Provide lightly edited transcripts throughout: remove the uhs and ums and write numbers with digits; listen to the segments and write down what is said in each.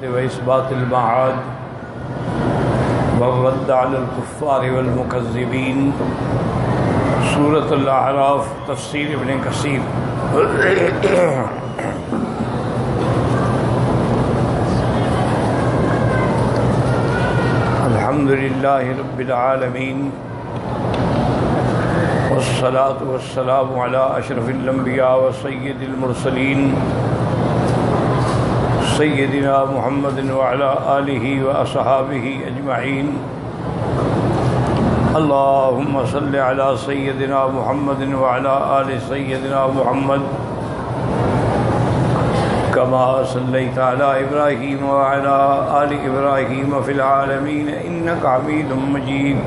وإثبات المعاد والرد على الكفار والمكذبين سورة الأعراف تفسیر ابن کثیر الحمد للہ رب العالمین والصلاة والسلام على اشرف الانبیاء وسید المرسلین سیدنا محمد وعلى آلہ واصحابہ اجمعین اللہم صل علی سیدنا محمد وعلى آل سیدنا محمد کما صلیت علی ابراہیم وعلى آل ابراہیم فی العالمین انک حمید مجید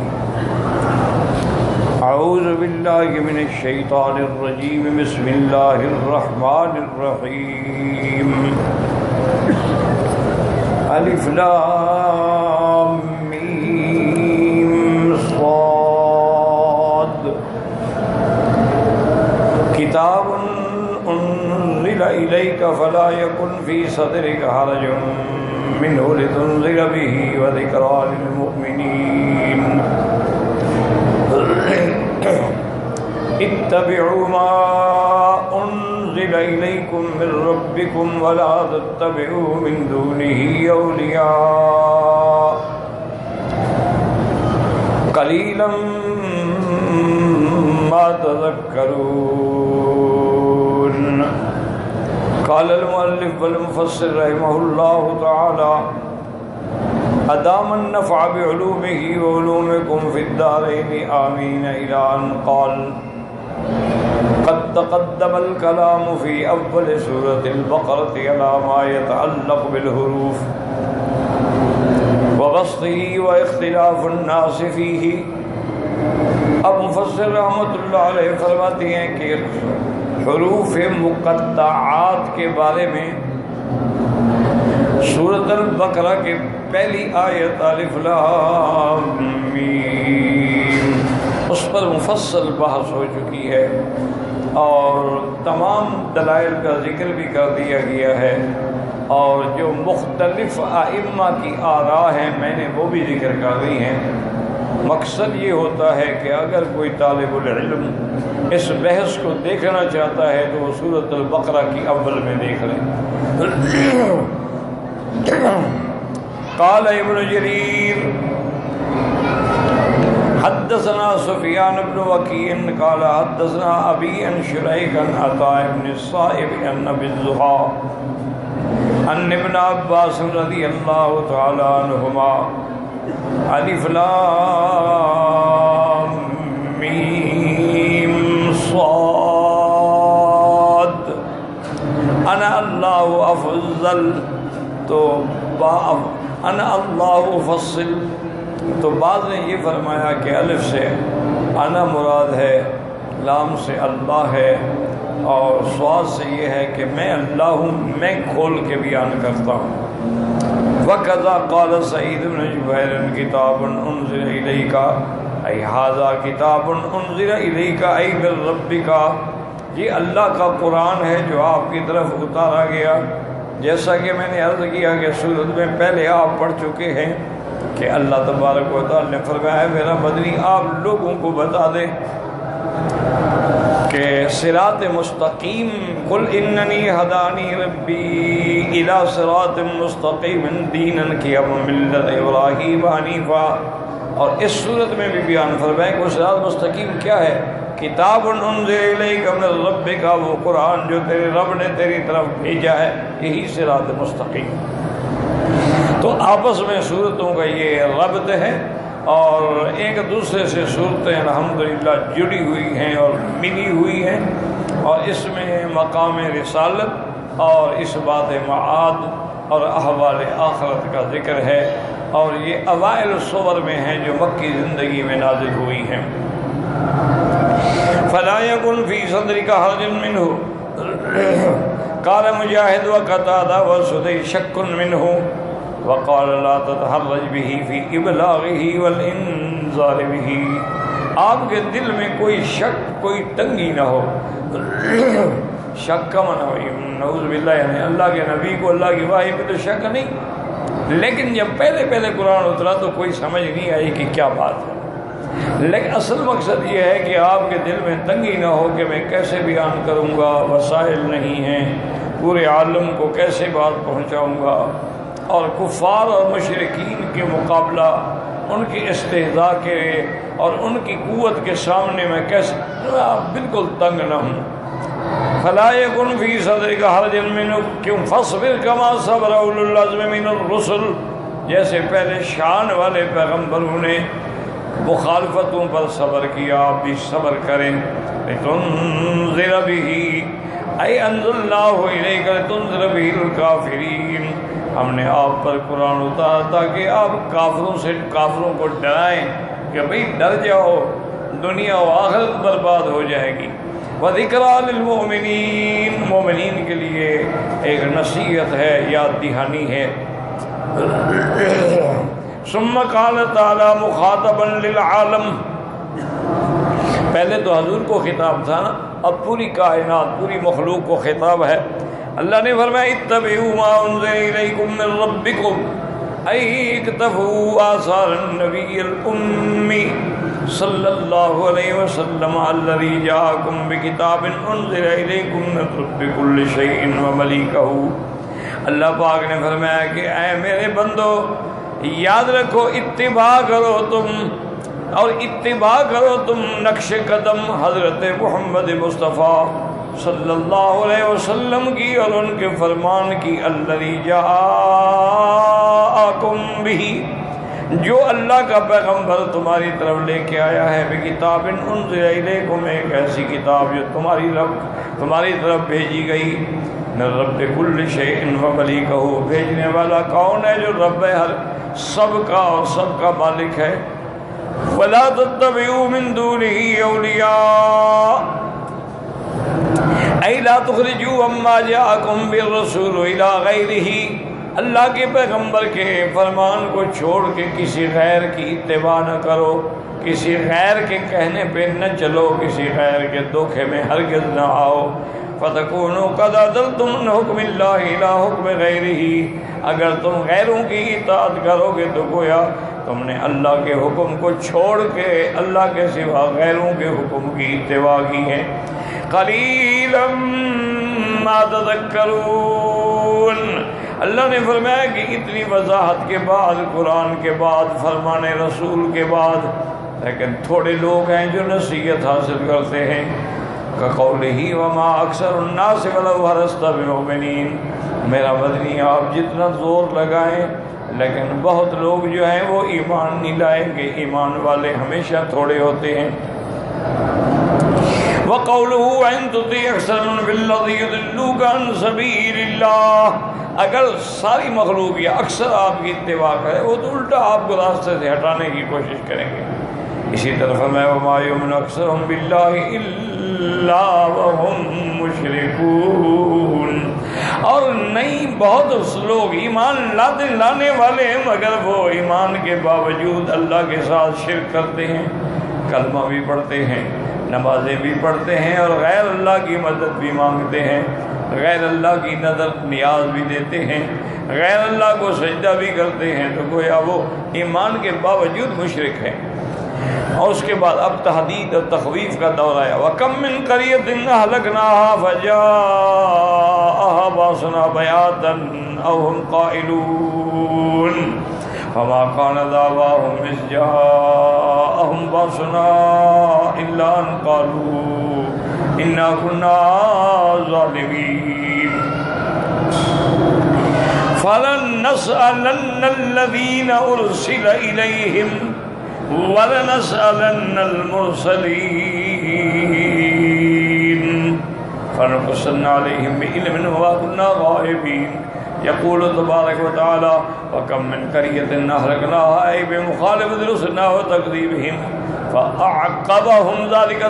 اعوذ باللہ من الشیطان الرجیم بسم اللہ الرحمن الرحیم الف لام میم صاد کتاب انزل الیک فلا یکن فی صدرک حرج منہ لتنذر به وذکریٰ للمؤمنین اتبعوا ما انزل الیکم من ربکم ولا تتبعوا من دونه اولیاء قلیلا ما تذکرون. قال المؤلف والمفسر رحمہ اللہ تعالی ادام النفع بعلومه وعلومكم في الدارين آمين إلى أن قال قد تقدم الكلام في أول سورة البقرة على ما يتعلق بالحروف وبسطه واختلاف الناس فيه. اب مفسر رحمۃ اللہ علیہ فرماتے ہیں کہ حروف مقطعات کے بارے میں سورۃ البقرہ کے پہلی آیت الف لام میم اس پر مفصل بحث ہو چکی ہے اور تمام دلائل کا ذکر بھی کر دیا گیا ہے اور جو مختلف ائمہ کی آراء ہیں میں نے وہ بھی ذکر کر دی ہیں. مقصد یہ ہوتا ہے کہ اگر کوئی طالب العلم اس بحث کو دیکھنا چاہتا ہے تو وہ سورۃ البقرہ کی اول میں دیکھ لیں. قال ابن جریر حدثنا سفیان بن وکیع قال حدثنا ابی عن شریح عن عطاء بن الصائب عن ابی الضحى عن ابن عباس رضی اللہ تعالی عنہما الف لام میم صاد انا اللہ افضل تو انا اللہ فصل تو بعض نے یہ فرمایا کہ الف سے انا مراد ہے، لام سے اللہ ہے اور صاد سے یہ ہے کہ میں اللہ ہوں، میں کھول کے بیان کرتا ہوں. وَكَذَا قَالَ سعید بن جبیر کتاب انزل الیک ای ھذا کتاب انزل الیک ای من ربک، یہ اللہ کا قرآن ہے جو آپ کی طرف اتارا گیا. جیسا کہ میں نے عرض کیا کہ سورت میں پہلے آپ پڑھ چکے ہیں کہ اللہ تبارک و تعالی نے فرمایا ہے میرا مدنی آپ لوگوں کو بتا دیں کہ صراط مستقیم قل اننی ہدانی ربی الی صراط مستقیم دینا قیما ملت ابراہیم حنیفا. اور اس صورت میں بھی بیان فرمایا کہ وہ صراط مستقیم کیا ہے؟ کتاب انزل الیک من ربک، وہ قرآن جو تیرے رب نے تیری طرف بھیجا ہے، یہی صراط مستقیم. تو آپس میں صورتوں کا یہ ربط ہے اور ایک دوسرے سے صورتیں الحمدللہ جڑی ہوئی ہیں اور ملی ہوئی ہیں اور اس میں مقام رسالت اور اس بات معاد اور احوال آخرت کا ذکر ہے اور یہ اوائل الصور میں ہیں جو مکی زندگی میں نازل ہوئی ہیں. فلا يكن في صدرك حرج منه قال مجاہد وقتادہ وسدی شک منه وقال لا تتحرج به في ابلاغه والانذار به. آپ کے دل میں کوئی شک کوئی تنگی نہ ہو. شک کا معنی نعوذ باللہ، یعنی اللہ کے نبی کو اللہ کی وحی پہ تو شک نہیں، لیکن جب پہلے قرآن اترا تو کوئی سمجھ نہیں آئی کہ کیا بات ہے۔ لیکن اصل مقصد یہ ہے کہ آپ کے دل میں تنگی نہ ہو کہ میں کیسے بیان کروں گا، وسائل نہیں ہیں، پورے عالم کو کیسے بات پہنچاؤں گا، اور کفار اور مشرکین کے مقابلہ، ان کی استہزاء کے اور ان کی قوت کے سامنے میں کیسے بالکل تنگ نہ ہوں۔ فلا یکن فی صدرک حرج منہ، کیوں فاصبر کما صبر اولو العزم من الرسل، جیسے پہلے شان والے پیغمبروں نے مخالفتوں پر صبر کیا، آپ بھی صبر کریں۔ لتنذر بہ اے انزلناہ الیک لتنذر بہ الکافرین، ہم نے آپ پر قرآن اتارا تاکہ آپ کافروں کو ڈرائیں کہ بھئی ڈر جاؤ، دنیا و آخرت برباد ہو جائے گی۔ وذکریٰ للمؤمنین، مومنین کے لیے ایک نصیحت ہے، یاد دہانی ہے۔ ثم قال تعالی مخاطبا للعالم، پہلے تو حضور کو خطاب تھا نا، اب پوری کائنات، پوری مخلوق کو خطاب ہے۔ اللہ نے فرمایا اتبعوا ما انزل الیکم من ربکم، ای اقتفوا آثار النبی الامی صلی اللہ علیہ وسلم الذی جاءکم بکتاب انزل الیکم من رب کل شیء وملیکہ۔ اللہ پاک نے فرمایا کہ اے میرے بندو، یاد رکھو، اتباع کرو تم، اور اتباع کرو تم نقش قدم حضرت محمد مصطفیٰ صلی اللہ علیہ وسلم کی اور ان کے فرمان کی، الذی جاءکم بہ، جو اللہ کا پیغمبر تمہاری طرف لے کے آیا ہے، بکتاب انزل الیکم، ایک ایسی کتاب جو تمہاری طرف بھیجی گئی، من رب کل شیء وملیکہ، بھیجنے والا کون ہے؟ جو رب ہے ہر سب کا اور سب کا مالک ہے۔ وَلَا تَتَّبِعُوا مِن دُونِهِ أَوْلِيَاءَ أَيْ لَا تُخْرِجُوا عَمَّا جَاءَكُم بِالرَّسُولِ إِلَىٰ غَيْرِهِ، اللہ کے پیغمبر کے فرمان کو چھوڑ کے کسی غیر کی اتباع نہ کرو، کسی غیر کے کہنے پہ نہ چلو، کسی غیر کے دھوکے میں ہرگز نہ آؤ۔ فَتَكُونُوا قَدْ عَدَلْتُمْ عَنْ حُكْمِ اللَّهِ إِلَىٰ حُكْمِ غَيْرِهِ، اگر تم غیروں کی اطاعت کرو گے تو گویا تم نے اللہ کے حکم کو چھوڑ کے اللہ کے سوا غیروں کے حکم کی اتباع کی ہے۔ قَلِيلًا مَا تَذَكَّرُونَ، اللہ نے فرمایا کہ اتنی وضاحت کے بعد، قرآن کے بعد، فرمان رسول کے بعد، لیکن تھوڑے لوگ ہیں جو نصیحت حاصل کرتے ہیں۔ كَقَوْلِهِ وَمَا أَكْثَرُ النَّاسِ وَلَوْ حَرَصْتَ بِمُؤْمِنِينَ، میرا مدنی آپ جتنا زور لگائیں لیکن بہت لوگ جو ہیں وہ ایمان نہیں لائیں گے، ایمان والے ہمیشہ تھوڑے ہوتے ہیں۔ وَقَوْلُهُ إِن تُطِعْ أَكْثَرَ مِنَ الَّذِينَ يُضِلُّونَ عَن سَبِيلِ اللَّهِ، اگر ساری مخلوق یا اکثر آپ کی اتباع کرے وہ تو الٹا آپ کو راستے سے ہٹانے کی کوشش کریں گے۔ اسی طرح فرمایا وَمَا يُؤْمِنُ أَكْثَرُهُم بِاللَّهِ إِلَّا وَهُم مُشْرِكُونَ، اور نہیں بہت لوگ ایمان لانے والے ہیں مگر وہ ایمان کے باوجود اللہ کے ساتھ شرک کرتے ہیں، کلمہ بھی پڑھتے ہیں، نمازیں بھی پڑھتے ہیں، اور غیر اللہ کی مدد بھی مانگتے ہیں، غیر اللہ کی نظر نیاز بھی دیتے ہیں، غیر اللہ کو سجدہ بھی کرتے ہیں، تو گویا وہ ایمان کے باوجود مشرک ہیں۔ اور اس کے بعد اب تحدید اور تخویف کا دور آیا۔ وَكَم مِّن قَرْيَةٍ أَهْلَكْنَاهَا فَجَاءَهَا بَأْسُنَا بَيَاتًا أَوْ هُمْ قَائِلُونَ فَمَا كَانَ دَعْوَاهُمْ إِذْ جَاءَهُمْ بَأْسُنَا إِلَّا أَن قَالُوا إِنَّا كُنَّا ظَالِمِينَ فَلَنَسْأَلَنَّ الَّذِينَ أُرْسِلَ إِلَيْهِمْ وَلَنَسْأَلَنَّ الْمُرْسَلِينَ فَلَنُقُصَّنَّ عَلَيْهِمْ بِعِلْمٍ وَمَا كُنَّا غَائِبِينَ يقول تبارك وتعالى وكم من قرية أهلكناها أي بمخالفة رسلنا وتكذيبهم فأعقبهم ذلك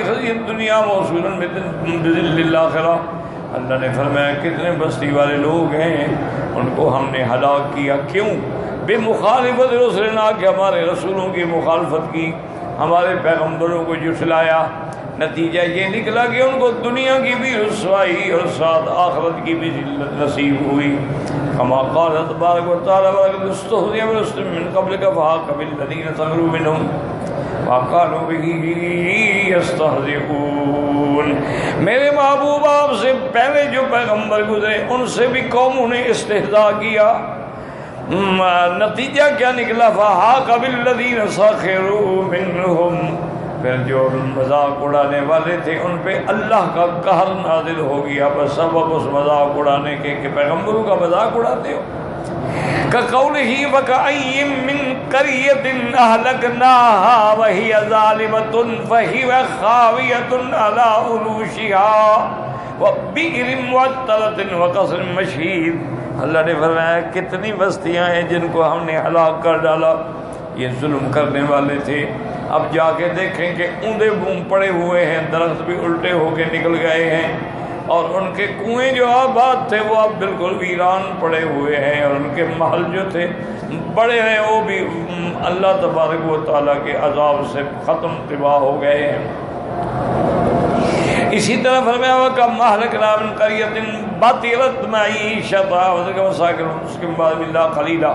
خزي الدنيا موصولا بذل الآخرة۔ اللہ نے فرمایا کتنے بستی والے لوگ ہیں ان کو ہم نے ہلاک کیا، کیوں؟ بے مخالفت رسلنا، کہ ہمارے رسولوں کی مخالفت کی، ہمارے پیغمبروں کو جھٹلایا، نتیجہ یہ نکلا کہ ان کو دنیا کی بھی رسوائی اور ساتھ آخرت کی بھی ذلت نصیب ہوئی. کما قال تبارک و تعالی ولقد استهزئ برسل من قبلک فحاق بالذین سخروا منهم ما كانوا به يستهزئون. میرے محبوب آپ سے پہلے جو پیغمبر گزرے ان سے بھی قوموں نے استہزاء کیا. نتیجہ کیا نکلا؟ فحاق بالذین سخروا منهم. پھر جو مذاق اڑانے والے تھے ان پہ اللہ کا قہر نازل ہو گیا بس سبب اس مذاق اڑانے کے کہ پیغمبروں کا مذاق اڑاتے ہو. كقوله وكأي من قرية أهلكناها وهي ظالمة فهي خاوية على عروشها وبئر معطلة وقصر مشيد. اللہ نے فرمایا کتنی بستیاں ہیں جن کو ہم نے ہلاک کر ڈالا. یہ ظلم کرنے والے تھے. اب جا کے دیکھیں کہ اوندے بوم پڑے ہوئے ہیں, درخت بھی الٹے ہو کے نکل گئے ہیں, اور ان کے کنویں جو آباد تھے وہ اب بالکل ویران پڑے ہوئے ہیں, اور ان کے محل جو تھے بڑے ہیں وہ بھی اللہ تبارک و تعالیٰ کے عذاب سے ختم تباہ ہو گئے ہیں. اسی طرح فرمایا وَكَمْ أَهْلَكْنَا مِنْ قَرْيَةٍ بَطِرَتْ مَعِيشَتَهَا وَسَكَنُوا مُسْكِنَهُ إِلَّا قَلِيلًا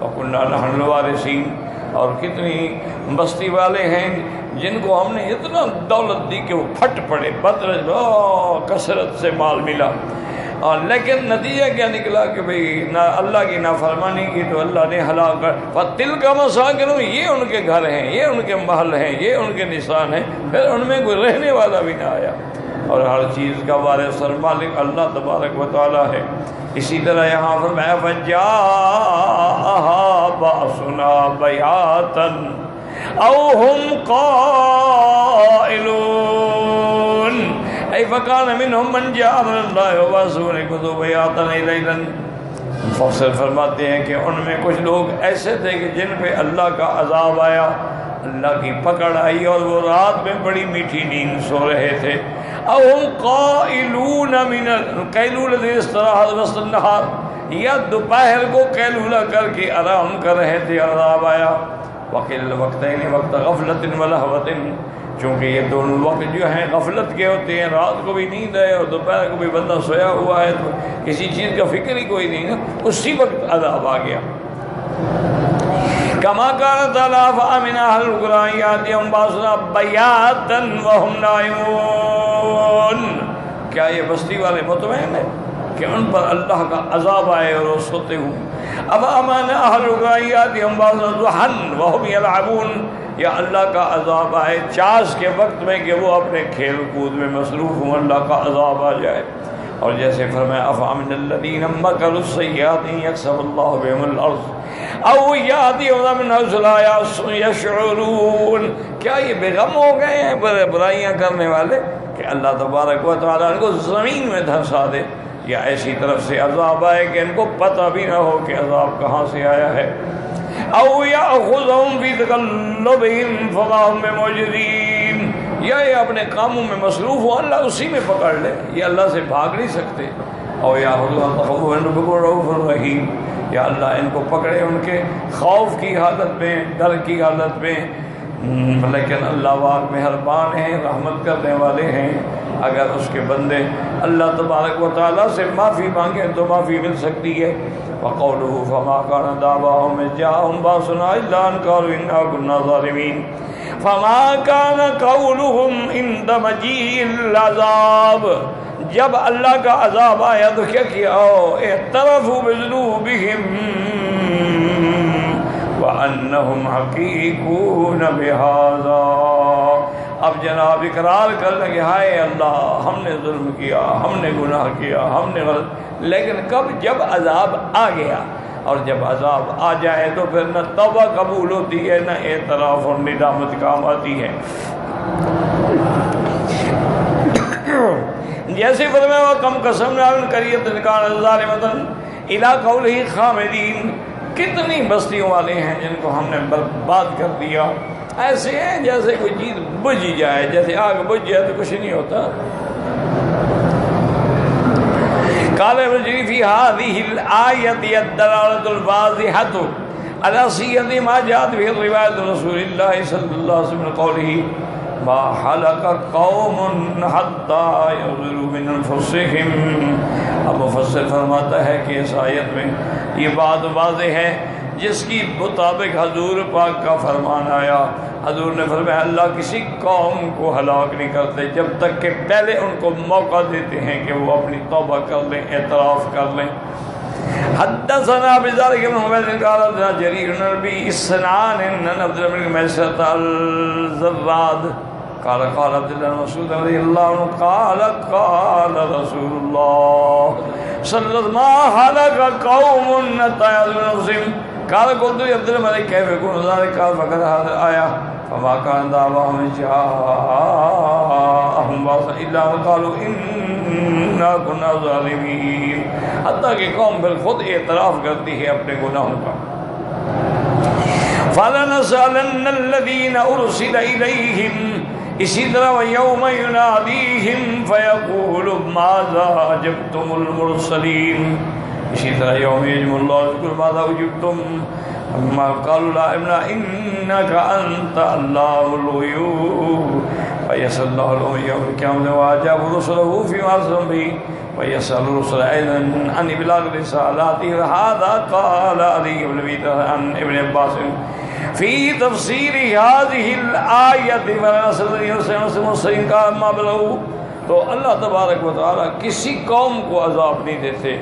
وَكُنَّا نَحْنُ الْوَارِثِينَ. اور کتنی بستی والے ہیں جن کو ہم نے اتنا دولت دی کہ وہ پھٹ پڑے, کثرت سے مال ملا, اور لیکن نتیجہ کیا نکلا کہ بھئی نہ اللہ کی نافرمانی کی تو اللہ نے ہلاک کر. فَتِلْكَ مَسَاكِنُهُمْ, یہ ان کے گھر ہیں, یہ ان کے محل ہیں, یہ ان کے نشان ہیں. پھر ان میں کوئی رہنے والا بھی نہ آیا, اور ہر چیز کا وارث اور مالک اللہ تبارک و تعالیٰ ہے. اسی طرح یہاں فرمایا فَجَاءَهَا بَأْسُنَا بَيَاتًا أَوْ هُمْ قَائِلُونَ أَيْ فَكَانَ مِنْهُمْ مَنْ جَاءَ مِنَ اللَّهِ وَبَأْسُهُ يَنْكُثُ بَيَاتًا لَيْلًا. مفسر فرماتے ہیں کہ ان میں کچھ لوگ ایسے تھے کہ جن پہ اللہ کا عذاب آیا, اللہ کی پکڑ آئی, اور وہ رات میں بڑی میٹھی نیند سو رہے تھے. او ہم قائلون من قیلولۃ الاستراحۃ وسط النہار, یا دوپہر کو قیلولہ کر کے آرام کر رہے تھے, عذاب آیا. وقل وقتین وقت غفلت ولہوۃ, چونکہ یہ دونوں وقت جو ہیں غفلت کے ہوتے ہیں, رات کو بھی نیند ہے اور دوپہر کو بھی بندہ سویا ہوا ہے تو کسی چیز کا فکر ہی کوئی نہیں نا, اسی وقت عذاب آ گیا. كما كان تعالى فأمن أهل القرى أن يأتيهم بأسنا بياتا وهم نائمون. کیا یہ بستی والے مطمئن ہیں کہ ان پر اللہ کا عذاب آئے اور وہ سوتے ہوں؟ اب امان اہل القرى أن يأتيهم بأسنا ضحى وهم يلعبون, یا اللہ کا عذاب آئے چاش کے وقت میں کہ وہ اپنے کھیل کود میں مصروف ہوں, اللہ کا عذاب آ جائے. اور جیسے فرمایا افامن الذین مکروا السیئات یکسف اللہ بهم الارض او یاتیہم من حیث لا یشعرون. کیا یہ بے غم ہو گئے ہیں برائیاں کرنے والے کہ اللہ تبارک و تعالیٰ ان کو زمین میں دھنسا دے, یا ایسی طرف سے عذاب آئے کہ ان کو پتہ بھی نہ ہو کہ عذاب کہاں سے آیا ہے. او یاخذہم فی تقلبہم فما ھم بمعجزین, یا یہ اپنے کاموں میں مصروف ہو اللہ اسی میں پکڑ لے, یہ اللہ سے بھاگ نہیں سکتے. او یاخذہم تخوفا ربک رؤوف رحیم, یا اللہ ان کو پکڑے ان کے خوف کی حالت میں, ڈر کی حالت میں, لیکن اللہ واک مہربان ہیں, رحمت کرنے والے ہیں. اگر اس کے بندے اللہ تبارک و تعالیٰ سے معافی مانگیں تو معافی مل سکتی ہے. وقولہ فما کان دعواہم اذ جاءہم باسنا الا ان قالوا انا کنا ظالمین. فما کان قولہم عند مجیء العذاب, جب اللہ کا عذاب آیا تو کیا کیا؟ اعترفوا بذنوبہم وانہم حقیقون بہذا. اب جناب اقرار کر لگے ہائے اللہ ہم نے ظلم کیا, ہم نے گناہ کیا, ہم نے غلط. لیکن کب؟ جب عذاب آ گیا, اور جب عذاب آ جائے تو پھر نہ توبہ قبول ہوتی ہے نہ اعتراف اور ندامت کام آتی ہے. جیسے فرمایا کم قسمنا من قریۃ کانت ظالمۃ الی قولہ خامدین, کتنی بستیوں والے ہیں جن کو ہم نے برباد کر دیا. ایسے ہیں جیسے کوئی چیز بجھ جائے, جیسے آگ بجھ جائے تو کچھ نہیں ہوتا. قال رجلی فی هذه الآیۃ الدلالۃ الواضحۃ علی صیغۃ ما جاءت به روایت رسول اللہ صلی اللہ علیہ وسلم قولہ ما حلق قوم حتى يغزلوا من انفسهم. اب مفسر فرماتا ہے کہ اس آیت میں یہ بات واضح ہے جس کی مطابق حضور پاک کا فرمان آیا. حضور نے فرمایا اللہ کسی قوم کو ہلاک نہیں کرتے جب تک کہ پہلے ان کو موقع دیتے ہیں کہ وہ اپنی توبہ کر لیں، اعتراف کر لیں. حدثنا بذلك بن حميد قال حدثنا جرير بن ربيع سنان عن عبد الله بن مسعود الزراد قال قال عبد الله بن مسعود رضي الله عنه قال قال رسول الله صلى الله عليه وسلم ما هلك قوم حتى يظلموا. قال قلت يا عبد الله كيف يكون ذلك؟ قال فقد هذا الآية فما كان دعواهم جاءهم بأس إلا قالوا إنا كنا ظالمين. حتیٰ کہ قوم پھر خود اعتراف کرتی ہے اپنے گناہوں کا. فَلَنَسْأَلَنَّ الَّذِينَ أُرْسِلَ إِلَيْهِمْ. اسی طرح وَيَوْمَ يُنَادِيهِمْ فَيَقُولُ مَاذَا أَجَبْتُمُ الْمُرْسَلِينَ. اسی طرح یوم یجمع اللہ ذکر ماذا اجبتم اما قالوا لا علم انك انت علام الغیوب. فیسأل اللہ لهم یوم القیامة واجاب رسله فيما ارسلهم به ويسأل الرسل ايضا عن ابلاغ رسالاته. هذا قال علي بن ابي طلحة عن ابن عباس في تفسير هذه الآية فلنسأل الذين يرسلون قال ما بلغوا. تو اللہ تبارک و تعالی کسی قوم کو عذاب نہیں دیتے.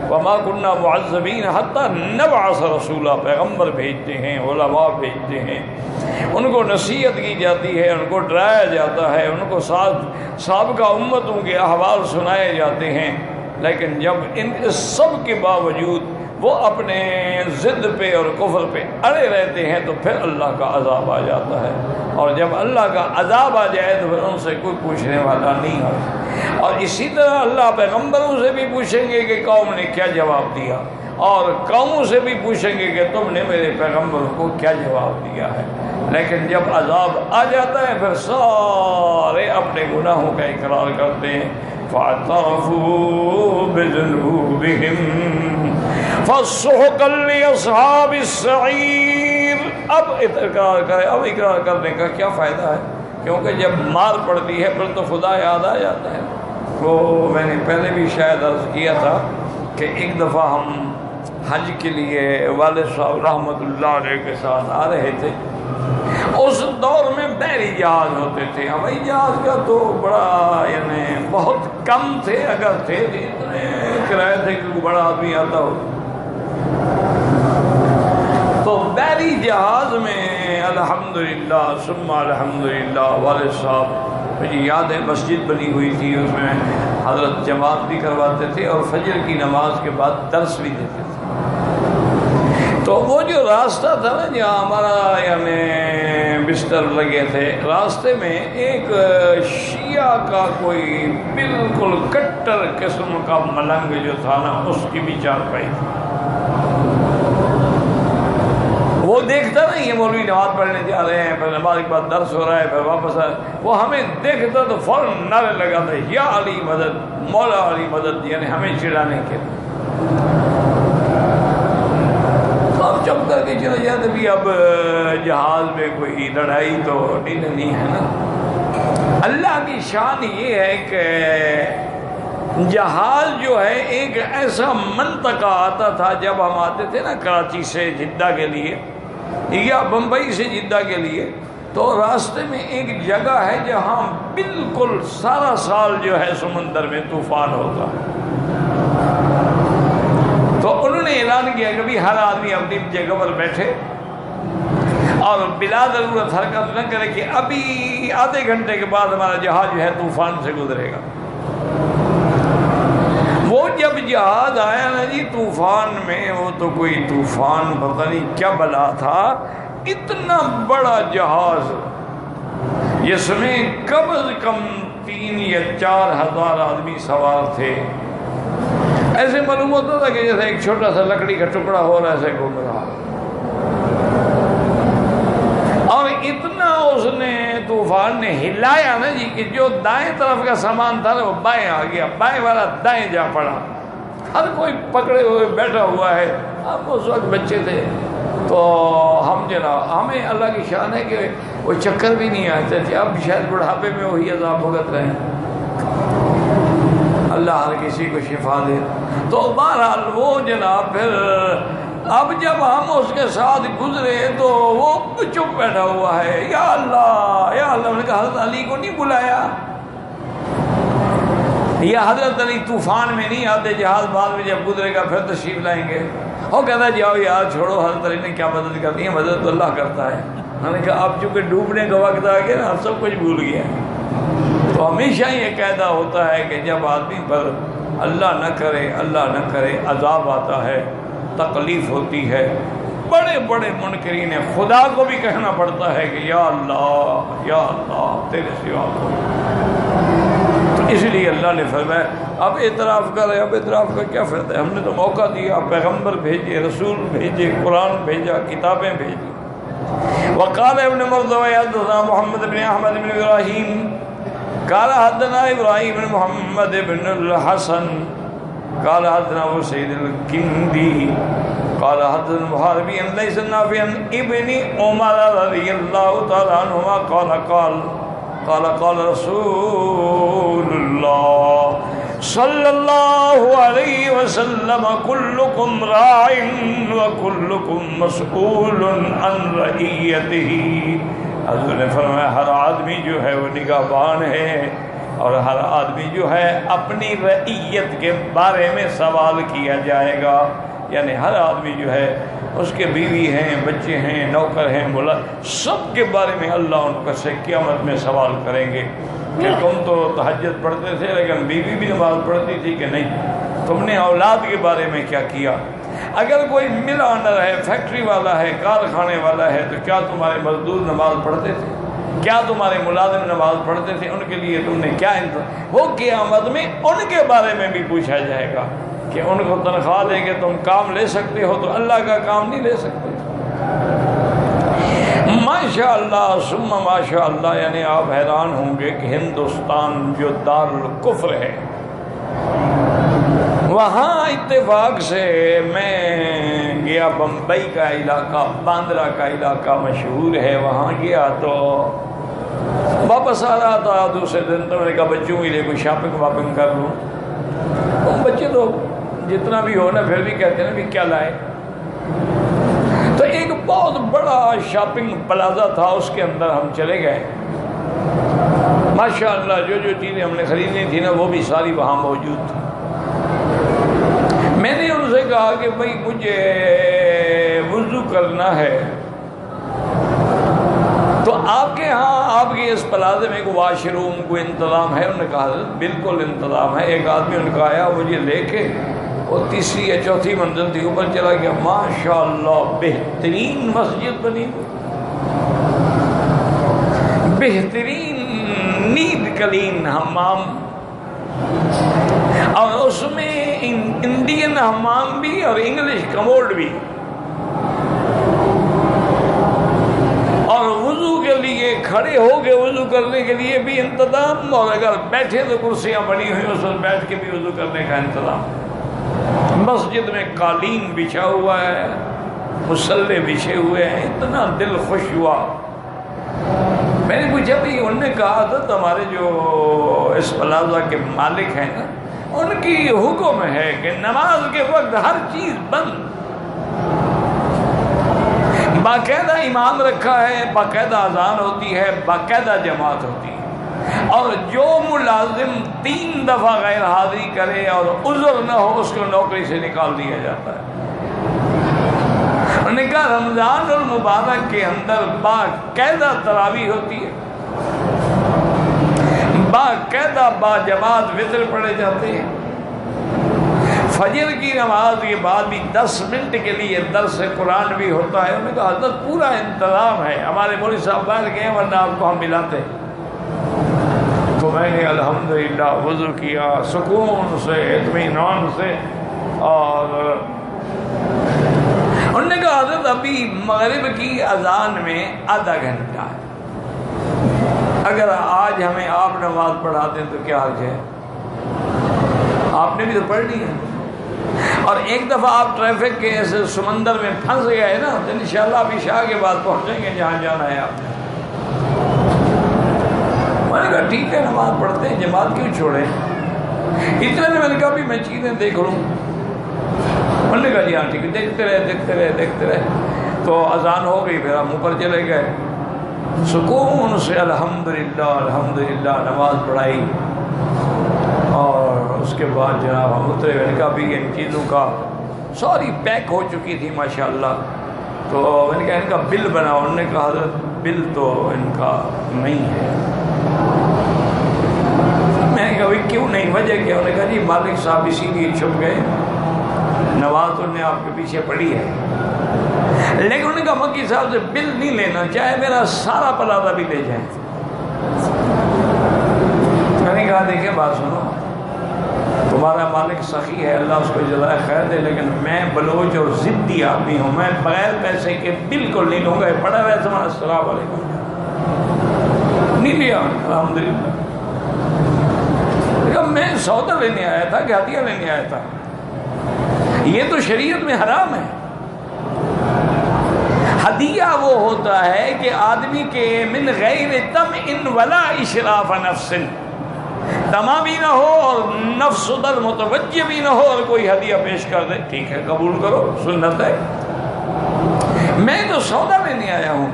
وما كنا معذبين حتى نبعث رسولا. پیغمبر بھیجتے ہیں، علماء بھیجتے ہیں، ان کو نصیحت کی جاتی ہے، ان کو ڈرایا جاتا ہے، ان کو سابقہ امتوں کے احوال سنائے جاتے ہیں. لیکن جب ان سب کے باوجود وہ اپنے ضد پہ اور کفر پہ اڑے رہتے ہیں تو پھر اللہ کا عذاب آ جاتا ہے. اور جب اللہ کا عذاب آ جائے تو پھر ان سے کوئی پوچھنے والا نہیں ہوتا. اور اسی طرح اللہ پیغمبروں سے بھی پوچھیں گے کہ قوم نے کیا جواب دیا، اور قوموں سے بھی پوچھیں گے کہ تم نے میرے پیغمبروں کو کیا جواب دیا ہے. لیکن جب عذاب آ جاتا ہے پھر سارے اپنے گناہوں کا اقرار کرتے ہیں. فَاعْتَرَفُوا بِذُنُوبِهِمْ فَسُحْقًا لِّأَصْحَابِ السَّعِيرِ. اب اقرار کرنے کا کیا فائدہ ہے؟ کیونکہ جب مار پڑتی ہے پھر تو خدا یاد آ جاتا ہے. وہ میں نے پہلے بھی شاید عرض کیا تھا کہ ایک دفعہ ہم حج کے لیے والد صاحب رحمۃ اللہ علیہ کے ساتھ آ رہے تھے. اس دور میں بحری جہاز ہوتے تھے. ہوائی جہاز کا تو بڑا یعنی بہت کم تھے، اگر تھے تو اتنے کرائے تھے کہ بڑا آدمی آتا ہو. تو بحری جہاز میں الحمدللہ ثم الحمدللہ والد صاحب مجھے یاد ہے مسجد بنی ہوئی تھی، اس میں حضرت جماعت بھی کرواتے تھے اور فجر کی نماز کے بعد درس بھی دیتے تھے. تو وہ جو راستہ تھا نا جہاں ہمارا یعنی بستر لگے تھے، راستے میں ایک شیعہ کا کوئی بالکل کٹر قسم کا ملنگ جو تھا نا اس کی بھی چارپائی تھی. وہ دیکھتا نا یہ مولوی نماز پڑھنے جا رہے ہیں، پھر نماز کے بعد درس ہو رہا ہے، پھر واپس آ وہ ہمیں دیکھتا تو فوراً نعرے لگاتا یا علی مدد، مولا علی مدد، یعنی ہمیں چڑھانے کے. اب چپ کر کے چلا جاتے بھی اب جہاز میں کوئی لڑائی تو نہیں ہے نا. اللہ کی شان یہ ہے کہ جہاز جو ہے ایک ایسا منطقہ آتا تھا جب ہم آتے تھے نا کراچی سے جدہ کے لیے یا بمبئی سے جدہ کے لیے، تو راستے میں ایک جگہ ہے جہاں بالکل سارا سال جو ہے سمندر میں طوفان ہوگا. تو انہوں نے اعلان کیا کہ بھی ہر آدمی اپنی جگہ پر بیٹھے اور بلا ضرورت حرکت نہ کرے کہ ابھی آدھے گھنٹے کے بعد ہمارا جہاز جو ہے طوفان سے گزرے گا. وہ جب جہاز آیا نا جی طوفان میں، وہ تو کوئی طوفان پتہ نہیں کیا بلا تھا، اتنا بڑا جہاز جس میں کم از کم 3 یا 4 ہزار آدمی سوار تھے. ایسے معلوم ہوتا تھا کہ جیسے ایک چھوٹا سا لکڑی کا ٹکڑا ہو رہا ایسے گھوم رہا. اور اتنا اس نے طوفان نے ہلایا نا جی کہ جو دائیں طرف کا سامان تھا نا وہ بائیں آ گیا، بائیں والا دائیں جا پڑا. ہر کوئی پکڑے ہوئے بیٹھا ہوا ہے. اب اس وقت بچے تھے تو ہم جناب ہمیں اللہ کی شان ہے کہ وہ چکر بھی نہیں آتے تھے، اب شاید بڑھاپے میں وہی عذاب بھگت رہے ہیں۔ اللہ ہر کسی کو شفا دے۔ تو بہرحال وہ جناب پھر اب جب ہم اس کے ساتھ گزرے تو وہ چپ بیٹھا ہوا ہے، یا اللہ یا اللہ۔ نے کہا حضرت علی کو نہیں بلایا؟ یا حضرت علی طوفان میں نہیں آتے؟ جہاز بعد میں جب گزرے گا پھر تشریف لائیں گے۔ وہ کہتا جاؤ یار چھوڑو، حضرت علی نے کیا مدد کرنی ہے، مدد تو اللہ کرتا ہے۔ میں نے کہا اب چونکہ ڈوبنے کا وقت آ گیا نا، اب سب کچھ بھول گیا۔ تو ہمیشہ یہ قاعدہ ہوتا ہے کہ جب آدمی پر اللہ نہ کرے عذاب آتا ہے، تکلیف ہوتی ہے، بڑے بڑے منکرین خدا کو بھی کہنا پڑتا ہے کہ یا اللہ تیرے سوا کوئی۔ تو اس لیے اللہ نے فرمایا اب اعتراف کرے۔ اب اعتراف کا کیا فائدہ ہے؟ ہم نے تو موقع دیا، پیغمبر بھیجے، رسول بھیجے، قرآن بھیجا، کتابیں بھیجی۔ وقال ابن مردویہ حدثنا محمد بن احمد بن ابراہیم قال حدثنا ابراہیم بن محمد بن الحسن قال حدثنا ابو سعید الکندی قال حدثنا محاربی ان لیس نافع ابن عمر رضی اللہ تعالی عنہما قال رسول اللہ صلی اللہ علیہ وسلم کلکم راع وکلکم مسئول عن رعیتہ۔ حضور نے فرمایا ہر آدمی جو ہے وہ نگہبان ہے، اور ہر آدمی جو ہے اپنی رعیت کے بارے میں سوال کیا جائے گا۔ یعنی ہر آدمی جو ہے اس کے بیوی ہیں، بچے ہیں، نوکر ہیں، مولا، سب کے بارے میں اللہ ان کو سے قیامت میں سوال کریں گے کہ تم تو تہجد پڑھتے تھے لیکن بیوی بھی نماز پڑھتی تھی کہ نہیں؟ تم نے اولاد کے بارے میں کیا کیا؟ اگر کوئی مل آنر ہے، فیکٹری والا ہے، کارخانے والا ہے، تو کیا تمہارے مزدور نماز پڑھتے تھے؟ کیا تمہارے ملازم نماز پڑھتے تھے؟ ان کے لیے تم نے کیا انتظام؟ وہ قیامت میں ان کے بارے میں بھی پوچھا جائے گا کہ ان کو تنخواہ دے کے تم کام لے سکتے ہو تو اللہ کا کام نہیں لے سکتے۔ ماشاء اللہ ثم ماشاء اللہ، یعنی آپ حیران ہوں گے کہ ہندوستان جو دار الکفر ہے، وہاں اتفاق سے میں گیا، بمبئی کا علاقہ، باندرا کا علاقہ مشہور ہے، وہاں گیا تو واپس آ رہا تھا دوسرے دن، تو میں نے کہا بچوں کے لیے کوئی شاپنگ واپنگ کر لوں۔ بچے تو جتنا بھی ہو نا پھر بھی کہتے ہیں نا بھی کیا لائے۔ تو ایک بہت بڑا شاپنگ پلازا تھا، اس کے اندر ہم چلے گئے۔ ماشاءاللہ جو چیزیں ہم نے خریدنی تھی نا وہ بھی ساری وہاں موجود تھی۔ میں نے ان سے کہا کہ بھئی مجھے وضو کرنا ہے، تو آپ کے ہاں آپ کے اس پلازے میں کوئی واش روم کوئی انتظام ہے؟ انہوں نے کہا بالکل انتظام ہے۔ ایک آدمی ان کا آیا، مجھے لے کے وہ تیسری یا چوتھی منزل تھی، اوپر چلا گیا۔ ماشاءاللہ بہترین مسجد بنی، بہترین نیٹ کلین حمام، اور اس میں انڈین حمام بھی اور انگلش کموڈ بھی، اور وضو کے لیے کھڑے ہو کے وضو کرنے کے لیے بھی انتظام، اور اگر بیٹھے تو کرسیاں بنی ہوئی اس پر بیٹھ کے بھی وضو کرنے کا انتظام۔ مسجد میں قالین بچھا ہوا ہے، مصلے بچھے ہوئے ہیں، اتنا دل خوش ہوا۔ میں نے پوچھا بھائی، انہوں نے کہا تھا ہمارے جو اس پلازا کے مالک ہیں نا، ان کی حکم ہے کہ نماز کے وقت ہر چیز بند، باقاعدہ امام رکھا ہے، باقاعدہ اذان ہوتی ہے، باقاعدہ جماعت ہوتی ہے، اور جو ملازم 3 دفعہ غیر حاضری کرے اور عذر نہ ہو اس کو نوکری سے نکال دیا جاتا ہے۔ انہوں نے کہا رمضان المبارک کے اندر باقاعدہ تراویح ہوتی ہے، باقاعدہ با جماعت وتر پڑھے جاتے ہیں، فجر کی نماز کے بعد بھی 10 منٹ کے لیے درس قرآن بھی ہوتا ہے۔ انہوں نے کہا حضرت پورا انتظام ہے، ہمارے مولوی صاحب باہر گئے ورنہ آپ کو ہم ملاتے۔ تو میں نے الحمدللہ وضو کیا سکون سے، اطمینان سے، اور انہوں نے کہا حضرت ابھی مغرب کی اذان میں آدھا گھنٹہ ہے، اگر آج ہمیں آپ نماز پڑھاتے ہیں تو کیا حرج ہے؟ آپ نے بھی تو پڑھ لی ہے۔ اور ایک دفعہ آپ ٹریفک کے ایسے سمندر میں پھنس گئے نا تو انشاءاللہ آپ عشاء کے بعد پہنچیں گے جہاں جانا ہے آپ نے۔ میں نے کہا ٹھیک ہے نماز پڑھتے ہیں، جماعت کیوں چھوڑیں؟ اتنے میں نے کہا بھی میں چیزیں دیکھ لوں۔ انہوں نے کہا جی ہاں ٹھیک ہے، دیکھتے رہے تو اذان ہو گئی، پھر ہم اوپر چلے گئے، سکون سے الحمدللہ نماز پڑھائی، اور اس کے بعد جناب ہم اترے۔ میں نے کہا بھی ان چیزوں کا ساری پیک ہو چکی تھی ماشاءاللہ، تو میں نے کہا ان کا بل بناؤ۔ انہوں نے کہا حضرت بل تو ان کا نہیں ہے۔ میں نے کہا بھائی کیوں نہیں، وجہ کیا؟ انہوں نے کہا جی مالک صاحب اسی لیے چھپ گئے، نماز انہوں نے آپ کے پیچھے پڑھی ہے، لیکن انہوں نے کہا مکی صاحب سے بل نہیں لینا، چاہے میرا سارا پلازہ بھی لے جائیں۔ میں نے کہا دیکھیں بات سنو، تمہارا مالک سخی ہے، اللہ اس کو جزائے خیر دے، لیکن میں بلوچ اور ضدی آدمی ہوں، میں بغیر پیسے کے بالکل نہیں لوں گا۔ پڑھا رہے تمہارا السلام علیکم نہیں لیا الحمدللہ۔ میں سودا لینے آیا تھا کہ ہدیہ لینے آیا تھا؟ یہ تو شریعت میں حرام ہے۔ ہدیہ وہ ہوتا ہے کہ آدمی کے من غیر طمع ولا اشراف نفس، طمع بھی نہ ہو اور نفس در متوجہ بھی نہ ہو، اور کوئی ہدیہ پیش کر دے ٹھیک ہے قبول کرو، سنت ہے۔ میں تو سودا لینے آیا ہوں۔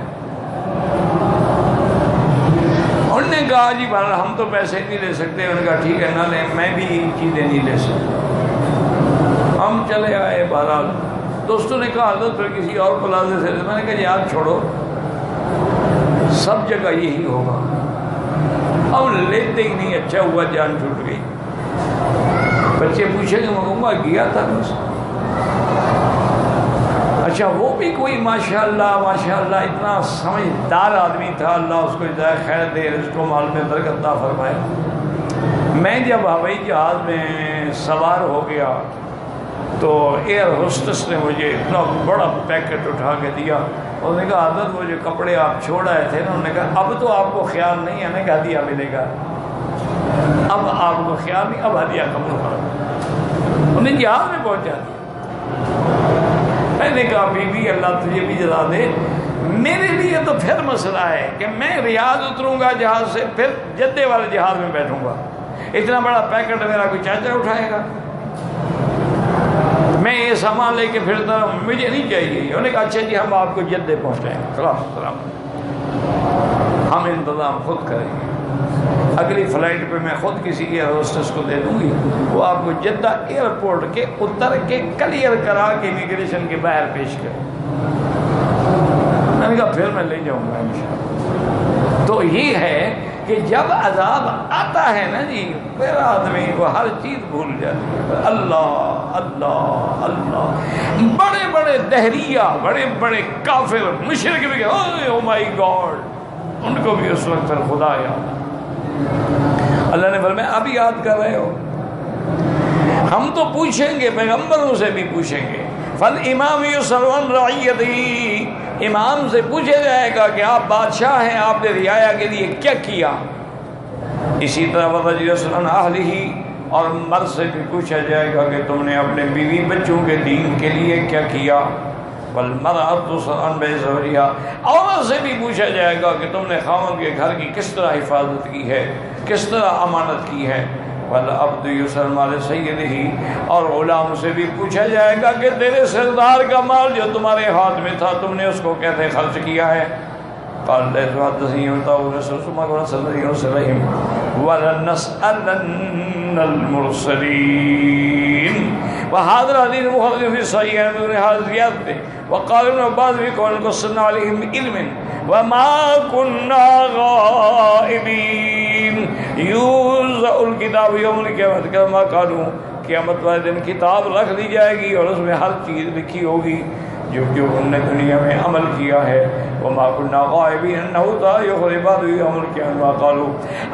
انہوں نے کہا جی بہرحال ہم تو پیسے نہیں لے سکتے۔ انہوں نے کہا ٹھیک ہے نہ لیں، میں بھی چیزیں نہیں لے سکتا۔ ہم چلے آئے، بہرحال دوستوں نے کہا حضرت پھر کسی اور پلازے سے، میں نے کہا جی آپ چھوڑو، سب جگہ یہی ہوگا، ہم لیتے ہی نہیں، اچھا ہوا جان چھوٹ گئی۔ بچے پوچھیں گے میں کہوں گا گیا تھا بس۔ اچھا وہ بھی کوئی ماشاءاللہ اتنا سمجھدار آدمی تھا، اللہ اس کو جزائے خیر دے، اس کو مال میں برکت عطا فرمائے۔ میں جب ہوائی جہاز میں سوار ہو گیا تو ایئر ہوسٹس نے مجھے اتنا بڑا پیکٹ اٹھا کے دیا، انہوں نے کہا حضرت وہ جو کپڑے آپ چھوڑ آئے تھے نا، انہوں نے کہا اب تو آپ کو خیال نہیں ہے نا کہ ہدیہ ملے گا، اب آپ کو خیال نہیں، اب ہدیہ قبول کرو۔ انہیں جہاز میں پہنچا دیا۔ میں نے کہا بی بی اللہ تجھے بھی جزا دے، میرے لیے تو پھر مسئلہ ہے کہ میں ریاض اتروں گا جہاز سے، پھر جدے والے جہاز میں بیٹھوں گا، اتنا بڑا پیکٹ میرا کوئی چاچا اٹھائے گا، میں یہ سامان لے کے پھرتا ہوں، مجھے نہیں چاہیے۔ انہوں نے کہا اچھا جی ہم آپ کو جدے پہنچائیں گے، سلام، ہم انتظام خود کریں گے، اگلی فلائٹ پہ میں خود کسی ایئر ہوسٹس کو دے دوں گی، وہ آپ کو جدہ ایئرپورٹ کے اتر کے کلیئر کرا کے امیگریشن کے باہر پیش کرے۔ میں نے کہا پھر میں لے جاؤں گا انشاءاللہ۔ تو یہ ہے کہ جب عذاب آتا ہے نا جی، پھر آدمی کو ہر چیز بھول جاتی ہے۔ اللہ اللہ اللہ، بڑے بڑے دہریہ، بڑے بڑے کافر مشرک بھی او مائی گاڈ، ان کو بھی اس وقت پھر خدا یاد۔ اللہ نے فرمایا اب یاد کر رہے ہو؟ ہم تو پوچھیں گے، پیغمبروں سے بھی پوچھیں گے۔ فالامام یسأل عن رعیتہ، امام سے پوچھا جائے گا کہ آپ بادشاہ ہیں، آپ نے رعایا کے لیے کیا کیا۔ اسی طرح والرجل یسأل عن اہلہ، اور مرد سے بھی پوچھا جائے گا کہ تم نے اپنے بیوی بچوں کے دین کے لیے کیا کیا۔ والمرأة تسأل عن بیت زوجہا، عورت سے بھی پوچھا جائے گا کہ تم نے خاوند کے گھر کی کس طرح حفاظت کی ہے، کس طرح امانت کی ہے۔ والعبد یسأل عن مال سیدہ، اور غلام سے بھی پوچھا جائے گا کہ تیرے سردار کا مال جو تمہارے ہاتھ میں تھا تم نے اس کو کیسے خرچ کیا ہے۔ قال حدثني ولنسألن المرسلين وهذا الحديث مخرج في الصحيحين من هذا زيادة وقال ابن عباس بقول قصرنا عليهم علم وما كنا غائبين يوزع الكتاب يوم القيامة كما قالوا، قیامت والے دن کتاب رکھ دی جائے گی اور اس میں ہر چیز لکھی ہوگی جو انہوں نے دنیا میں عمل کیا ہے۔ وما كنا غائبين انه يخبر عباده يوم القيامة قالوا،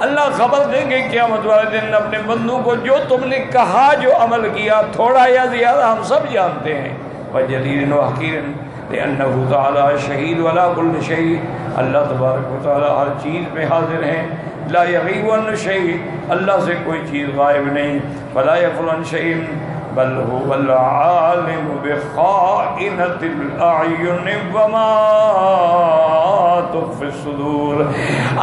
اللہ خبر دیں گے قیامت والے دن اپنے بندوں کو جو تم نے کہا، جو عمل کیا، تھوڑا یا زیادہ ہم سب جانتے ہیں۔ وجلیل وحقیر لأنه تعالی شہید ولا كل شيء، اللہ تبارک و تعالی ہر چیز پہ حاضر ہیں۔ لا یغیب عن شیء، اللہ سے کوئی چیز غائب نہیں۔ فلا یغفل عن شیء بل هو العالم بخائنة الأعين وما تخفي الصدور.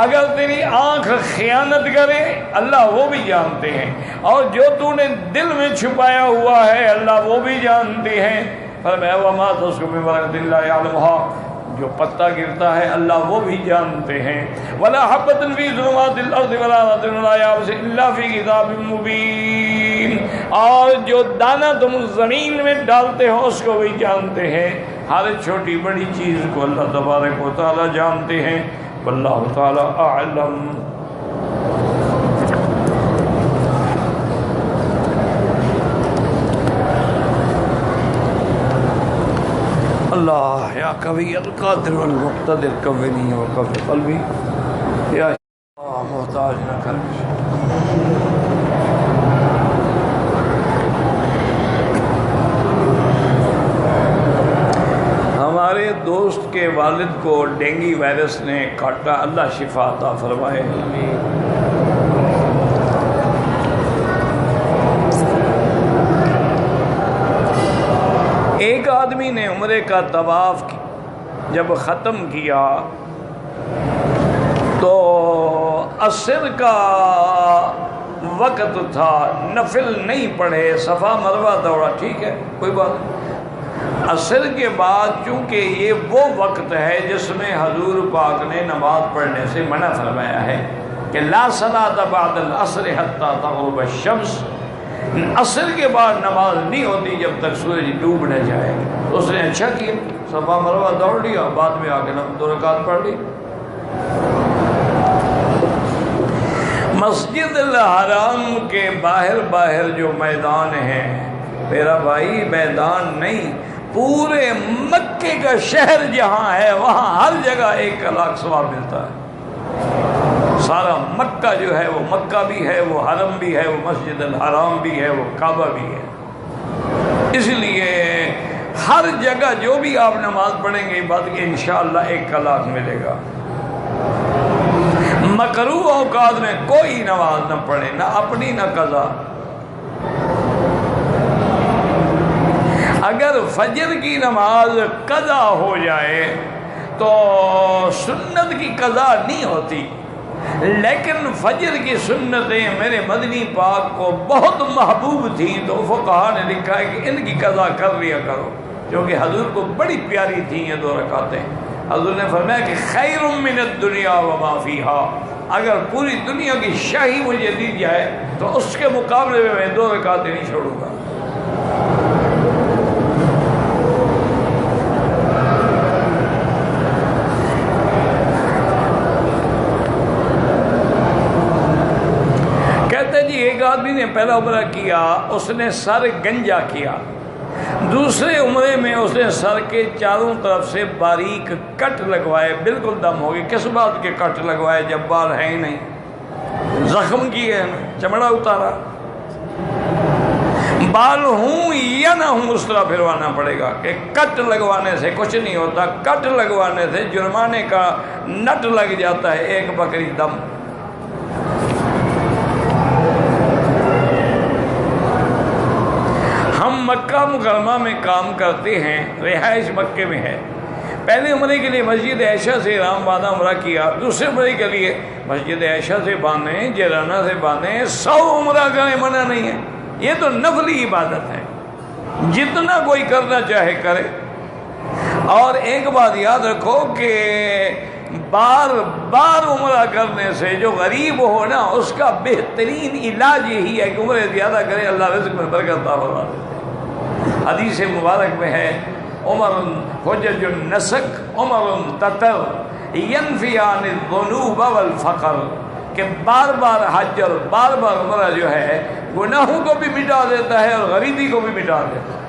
اگر تیری آنکھ خیانت کرے اللہ وہ بھی جانتے ہیں، اور جو تو نے دل میں چھپایا ہوا ہے اللہ وہ بھی جانتے ہیں. فرمایا وما تسقط من ورقة إلا يعلمها، جو پتا گرتا ہے اللہ وہ بھی جانتے ہیں. ولا حبۃ فی ظلمات الارض ولا رطب ولا یابس الا فی کتاب مبین، اور جو دانہ تم زمین میں ڈالتے ہو اس کو بھی جانتے ہیں. ہر چھوٹی بڑی چیز کو اللہ تبارک و تعالی جانتے ہیں. واللہ تعالی اعلم. اللہ یا قوی القادر والمقتدر قوینی وقوی قلبی، یا محتاج نہ کر. ہمارے دوست کے والد کو ڈینگی وائرس نے کاٹا، اللہ شفا عطا فرمائے. ایک آدمی نے عمرے کا طواف جب ختم کیا تو عصر کا وقت تھا، نفل نہیں پڑھے، صفا مروہ دوڑا، ٹھیک ہے کوئی بات نہیں. عصر کے بعد چونکہ یہ وہ وقت ہے جس میں حضور پاک نے نماز پڑھنے سے منع فرمایا ہے کہ لا صلاۃ بعد العصر حتی تغرب الشمس، عصر کے بعد نماز نہیں ہوتی جب تک سورج ڈوب نہ جائے. اس نے اچھا کیا، صفا مروہ دوڑ لیا، بعد میں آ کے 2 رکعت پڑھ لی. مسجد الحرام کے باہر جو میدان ہیں، میرا بھائی میدان نہیں، پورے مکے کا شہر جہاں ہے وہاں ہر جگہ 1 لاکھ ثواب ملتا ہے. سارا مکہ جو ہے وہ مکہ بھی ہے، وہ حرم بھی ہے، وہ مسجد الحرام بھی ہے، وہ کعبہ بھی ہے. اس لیے ہر جگہ جو بھی آپ نماز پڑھیں گے بات کہ انشاءاللہ 1 لاکھ ملے گا. مکروہ اوقات میں کوئی نماز نہ پڑھے، نہ اپنی نہ قضا. اگر فجر کی نماز قضا ہو جائے تو سنت کی قضا نہیں ہوتی، لیکن فجر کی سنتیں میرے مدنی پاک کو بہت محبوب تھیں تو فقہا نے لکھا ہے کہ ان کی قضا کر لیا کرو، کیونکہ حضور کو بڑی پیاری تھیں یہ 2 رکعتیں. حضور نے فرمایا کہ خیر من الدنیا وما فیہا، اگر پوری دنیا کی شاہی مجھے دی جائے تو اس کے مقابلے میں 2 رکعتیں نہیں چھوڑوں گا. ایک آدمی نے پہلا عمرہ کیا، اس نے سر گنجا کیا. دوسرے عمرے میں اس نے سر کے چاروں طرف سے باریک کٹ لگوائے، بالکل دم ہو گئی. کس بات کے کٹ لگوائے جب بال ہے ہی نہیں؟ زخم کیے ہیں، چمڑا اتارا. بال ہوں یا نہ ہوں اس طرح پھروانا پڑے گا کہ کٹ لگوانے سے کچھ نہیں ہوتا. کٹ لگوانے سے جرمانے کا نٹ لگ جاتا ہے 1 بکری دم. ہم مکہ مکرمہ میں کام کرتے ہیں، رہائش مکے میں ہے. پہلے عمرے کے لیے مسجد عائشہ سے احرام باندھا عمرہ کیا، دوسرے عمرے کے لیے مسجد عائشہ سے باندھیں، جیرانہ سے باندھیں، 100 عمرہ کریں، منع نہیں ہے. یہ تو نفلی عبادت ہے، جتنا کوئی کرنا چاہے کرے. اور ایک بات یاد رکھو کہ بار بار عمرہ کرنے سے جو غریب ہو نا اس کا بہترین علاج یہی ہے کہ عمرے زیادہ کرے، اللہ رزق میں برکت عطا فرما دیتا ہے. حدیث مبارک میں ہے عمر حجج النسک عمر تتر ینفیان الذنوب والفقر، کہ بار بار حج اور بار بار عمرہ جو ہے گناہوں کو بھی مٹا دیتا ہے اور غریبی کو بھی مٹا دیتا ہے.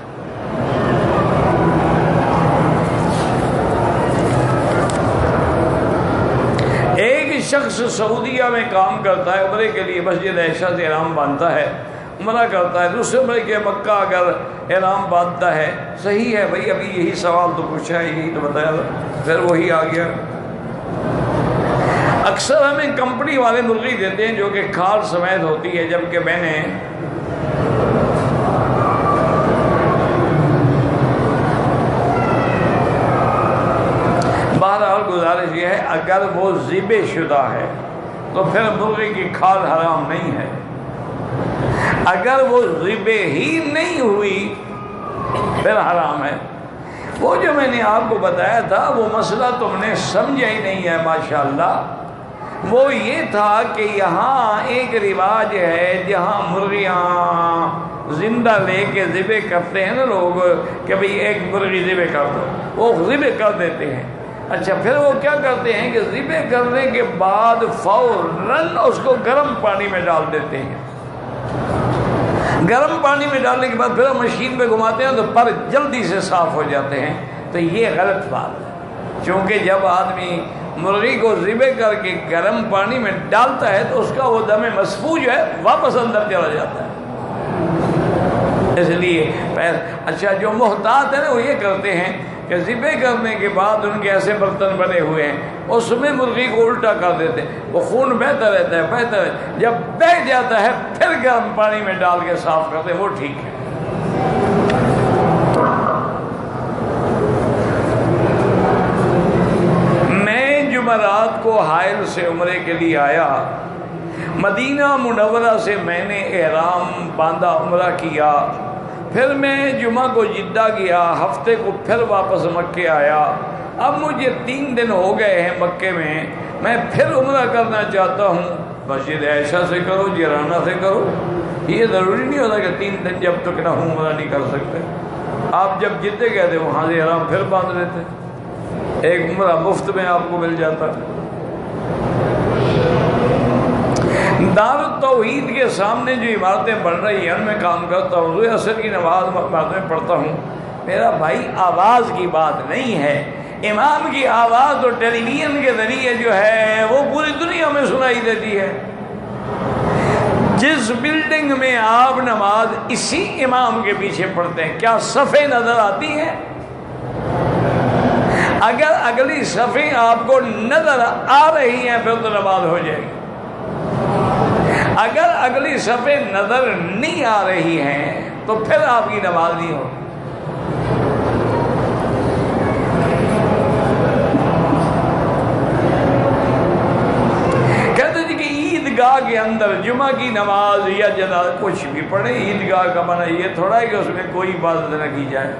ایک شخص سعودیہ میں کام کرتا ہے، عمرے کے لیے مسجد عائشہ سے احرام باندھتا ہے، عمرہ کرتا ہے. دوسرے عمرے کے مکہ اگر احرام باندھتا ہے، صحیح ہے بھائی، ابھی یہی سوال تو پوچھا ہے، یہی تو بتایا تھا، پھر وہی آ گیا. اکثر ہمیں کمپنی والے مرغی دیتے ہیں جو کہ کھال سمیت ہوتی ہے، جبکہ میں نے اگر وہ ذبح شدہ ہے تو پھر مرغی کی کھال حرام نہیں ہے. اگر وہ ذبح ہی نہیں ہوئی پھر حرام ہے. وہ جو میں نے آپ کو بتایا تھا وہ مسئلہ تم نے سمجھا ہی نہیں ہے ماشاءاللہ. وہ یہ تھا کہ یہاں ایک رواج ہے جہاں مرغیاں زندہ لے کے ذبح کرتے ہیں نا لوگ کہ بھئی ایک مرغی ذبح کر دو، وہ ذبح کر دیتے ہیں. اچھا پھر وہ کیا کرتے ہیں کہ ذبح کرنے کے بعد فوراً اس کو گرم پانی میں ڈال دیتے ہیں. گرم پانی میں ڈالنے کے بعد پھر مشین پہ گھماتے ہیں تو پر جلدی سے صاف ہو جاتے ہیں. تو یہ غلط بات ہے، چونکہ جب آدمی مرغی کو ذبح کر کے گرم پانی میں ڈالتا ہے تو اس کا وہ دم مسفوح جو ہے واپس اندر چلا جاتا ہے. اس لیے اچھا جو محتاط ہے نا وہ یہ کرتے ہیں کہ ذبح کرنے کے بعد ان کے ایسے برتن بنے ہوئے ہیں اس میں مرغی کو الٹا کر دیتے ہیں، وہ خون بہتا رہتا ہے بہتا ہے، جب بہ جاتا ہے پھر گرم پانی میں ڈال کے صاف کرتے ہیں، وہ ٹھیک ہے. میں جمعرات کو حائل سے عمرے کے لیے آیا. مدینہ منورہ سے میں نے احرام باندھا، عمرہ کیا. پھر میں جمعہ کو جدہ گیا، ہفتے کو پھر واپس مکے آیا. اب مجھے 3 دن ہو گئے ہیں مکے میں پھر عمرہ کرنا چاہتا ہوں. مسجد عائشہ سے کرو، جیرانہ سے کرو. یہ ضروری نہیں ہوتا کہ 3 دن جب تک نہ ہوں عمرہ نہیں کر سکتے. آپ جب جدے گئے تھے وہاں سے احرام پھر باندھ لیتے، ایک عمرہ مفت میں آپ کو مل جاتا. دار التوحید کے سامنے جو عمارتیں بن رہی ہیں ان میں کام کرتا ہوں. ظہر عصر کی نماز بعد میں پڑھتا ہوں. میرا بھائی آواز کی بات نہیں ہے، امام کی آواز تو ٹیلی ویژن کے ذریعے جو ہے وہ پوری دنیا میں سنائی دیتی ہے. جس بلڈنگ میں آپ نماز اسی امام کے پیچھے پڑھتے ہیں کیا صفیں نظر آتی ہیں؟ اگر اگلی صفیں آپ کو نظر آ رہی ہیں پھر تو نماز ہو جائے گی. اگر اگلی صفیں نظر نہیں آ رہی ہیں تو پھر آپ کی نماز نہیں ہو. کہتے جی کہ عیدگاہ کے اندر جمعہ کی نماز یا جنازہ کچھ بھی پڑھیں، عیدگاہ کا معنی یہ تھوڑا ہے کہ اس میں کوئی عبادت نہ کی جائے،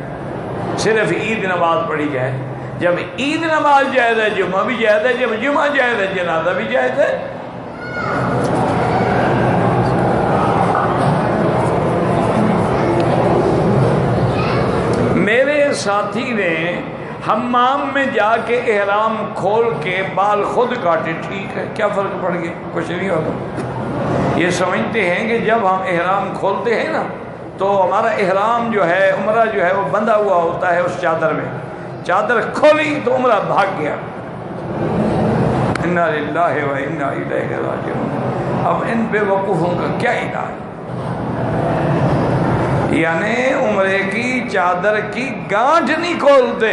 صرف عید نماز پڑھی جائے. جب عید نماز جائز ہے جمعہ بھی جائز ہے، جب جمعہ جائز ہے جنازہ بھی جائز ہے. میرے ساتھی نے حمام میں جا کے احرام کھول کے بال خود کاٹے، ٹھیک ہے، کیا فرق پڑ گیا؟ کچھ نہیں ہوتا. یہ سمجھتے ہیں کہ جب ہم احرام کھولتے ہیں نا تو ہمارا احرام جو ہے عمرہ جو ہے وہ بندھا ہوا ہوتا ہے اس چادر میں. چادر کھولی تو عمرہ بھاگ گیا. انا للہ و انا الیہ راجعون. اب ان بے وقوفوں کا کیا علاج؟ یعنی عمرے کی چادر کی گانٹھ نہیں کھولتے،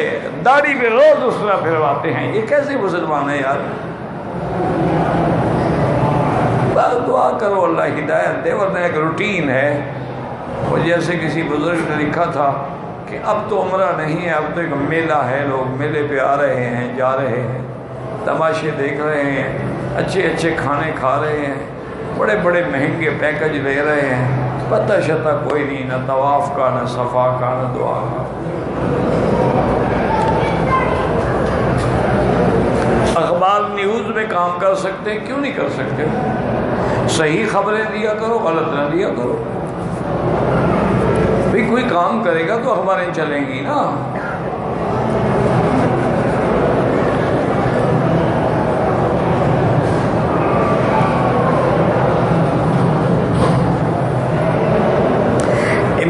داڑھی پہ روز اس طرح پھرواتے ہیں. یہ کیسے مسلمان ہے یار؟ بس دعا کرو اللہ ہدایت دے، ورنہ ایک روٹین ہے. وہ جیسے کسی بزرگ نے لکھا تھا کہ اب تو عمرہ نہیں ہے، اب تو ایک میلہ ہے، لوگ میلے پہ آ رہے ہیں، جا رہے ہیں، تماشے دیکھ رہے ہیں، اچھے اچھے کھانے کھا رہے ہیں، بڑے بڑے مہنگے پیکج لے رہے ہیں، پتہ شتہ کوئی نہیں، نہ طواف کا، نہ صفا کا، نہ دعا کا. اخبار نیوز میں کام کر سکتے کیوں نہیں کر سکتے؟ صحیح خبریں دیا کرو، غلط نہ دیا کرو. بھی کوئی کام کرے گا تو اخباریں چلیں گی نا.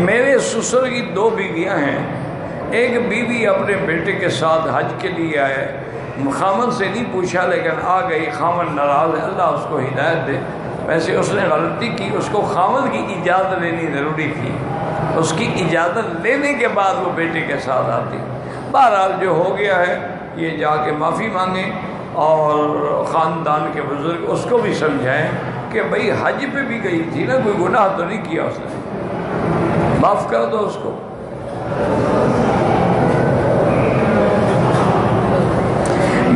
میرے سسر کی 2 بیویاں ہیں. ایک بیوی اپنے بیٹے کے ساتھ حج کے لیے آئے، خامن سے نہیں پوچھا لیکن آ گئی. خامن ناراض ہے، اللہ اس کو ہدایت دے. ویسے اس نے غلطی کی، اس کو خامن کی اجازت لینی ضروری تھی. اس کی اجازت لینے کے بعد وہ بیٹے کے ساتھ آتی. بہرحال جو ہو گیا ہے یہ جا کے معافی مانگیں اور خاندان کے بزرگ اس کو بھی سمجھائیں کہ بھئی حج پہ بھی گئی تھی نا، کوئی گناہ تو نہیں کیا اس نے، معاف کر دو اس کو.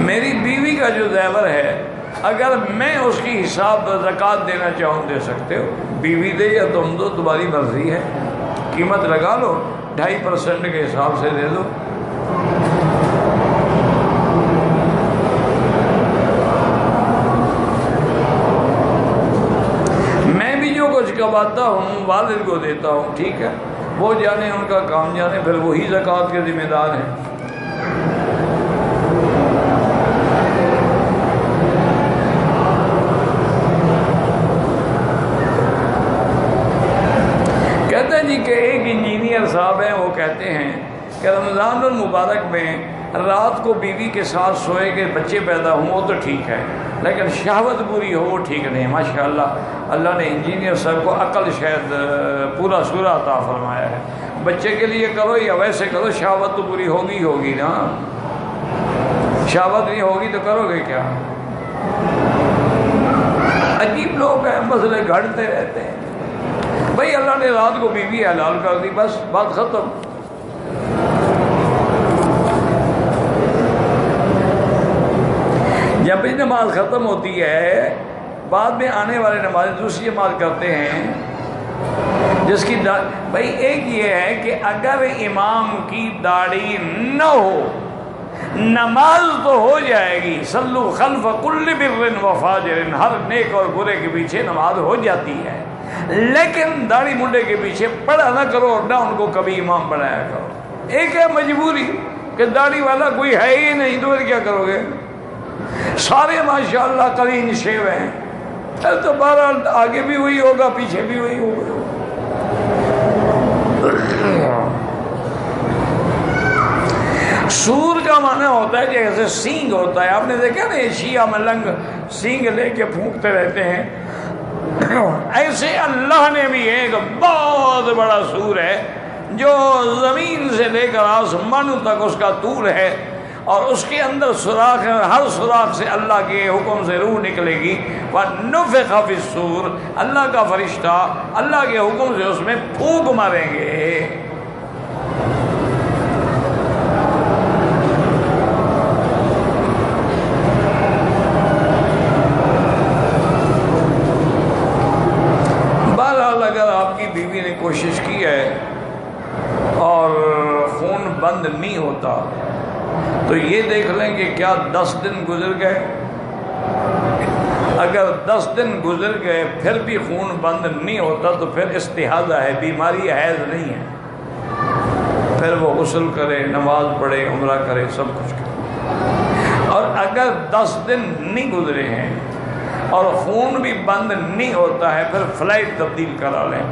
میری بیوی کا کا جو زیور ہے اگر میں اس کی حساب زکوٰۃ دینا چاہوں دے سکتے ہو، بیوی دے یا تم دو، تمہاری مرضی ہے، قیمت لگا لو، 2.5% کے حساب سے دے دو۔ میں بھی جو کچھ کماتا ہوں والد کو دیتا ہوں، ٹھیک ہے، وہ جانے، ان کا کام جانے، پھر وہی زکوٰۃ کے ذمہ دار ہیں۔ کہتے ہیں جی کہ ایک انجینئر صاحب ہیں، وہ کہتے ہیں کہ رمضان المبارک میں رات کو بیوی کے ساتھ سوئے کہ بچے پیدا ہوں وہ تو ٹھیک ہے، لیکن شہوت پوری ہو وہ ٹھیک نہیں۔ ماشاءاللہ اللہ نے انجینئر صاحب کو عقل شاید پورا سورا عطا فرمایا ہے۔ بچے کے لیے کرو یا ویسے کرو، شہوت تو پوری ہوگی نا، شہوت نہیں ہوگی تو کرو گے کیا؟ عجیب لوگ ہیں، مسئلے گھڑتے رہتے ہیں۔ بھائی اللہ نے رات کو بیوی حلال کر دی، بس بات ختم۔ جب بھی نماز ختم ہوتی ہے بعد میں آنے والے نماز دوسری نماز کرتے ہیں جس کی بھائی ایک یہ ہے کہ اگر امام کی داڑھی نہ ہو نماز تو ہو جائے گی، صلو خلف کل بر و فاجر، ہر نیک اور برے کے پیچھے نماز ہو جاتی ہے، لیکن داڑھی منڈے کے پیچھے پڑھا نہ کرو اور نہ ان کو کبھی امام بنایا کرو۔ ایک ہے مجبوری کہ داڑھی والا کوئی ہے ہی نہیں، تو پھر کیا کرو گے؟ سارے ماشاءاللہ کلین شیو ہیں، تو بہرحال آگے بھی وہی ہوگا پیچھے بھی وہی ہوگا۔ سور کا معنی ہوتا ہے جیسے سینگ ہوتا ہے، آپ نے دیکھا نا شیعہ ملنگ سینگ لے کے پھونکتے رہتے ہیں، ایسے اللہ نے بھی ایک بہت بڑا سور ہے جو زمین سے لے کر آسمانوں تک اس کا طول ہے، اور اس کے اندر سوراخ ہے، اور ہر سوراخ سے اللہ کے حکم سے روح نکلے گی، وَنُفِخَ فِي الصُّورِ، اللہ کا فرشتہ اللہ کے حکم سے اس میں پھونک ماریں گے۔ بہرحال اگر آپ کی بیوی نے کوشش کی ہے اور خون بند نہیں ہوتا تو یہ دیکھ لیں کہ کیا 10 دن گزر گئے، اگر 10 دن گزر گئے پھر بھی خون بند نہیں ہوتا تو پھر استحاضہ ہے، بیماری حیض نہیں ہے، پھر وہ غسل کرے، نماز پڑھے، عمرہ کرے، سب کچھ کرے۔ اور اگر 10 دن نہیں گزرے ہیں اور خون بھی بند نہیں ہوتا ہے پھر فلائٹ تبدیل کرا لیں،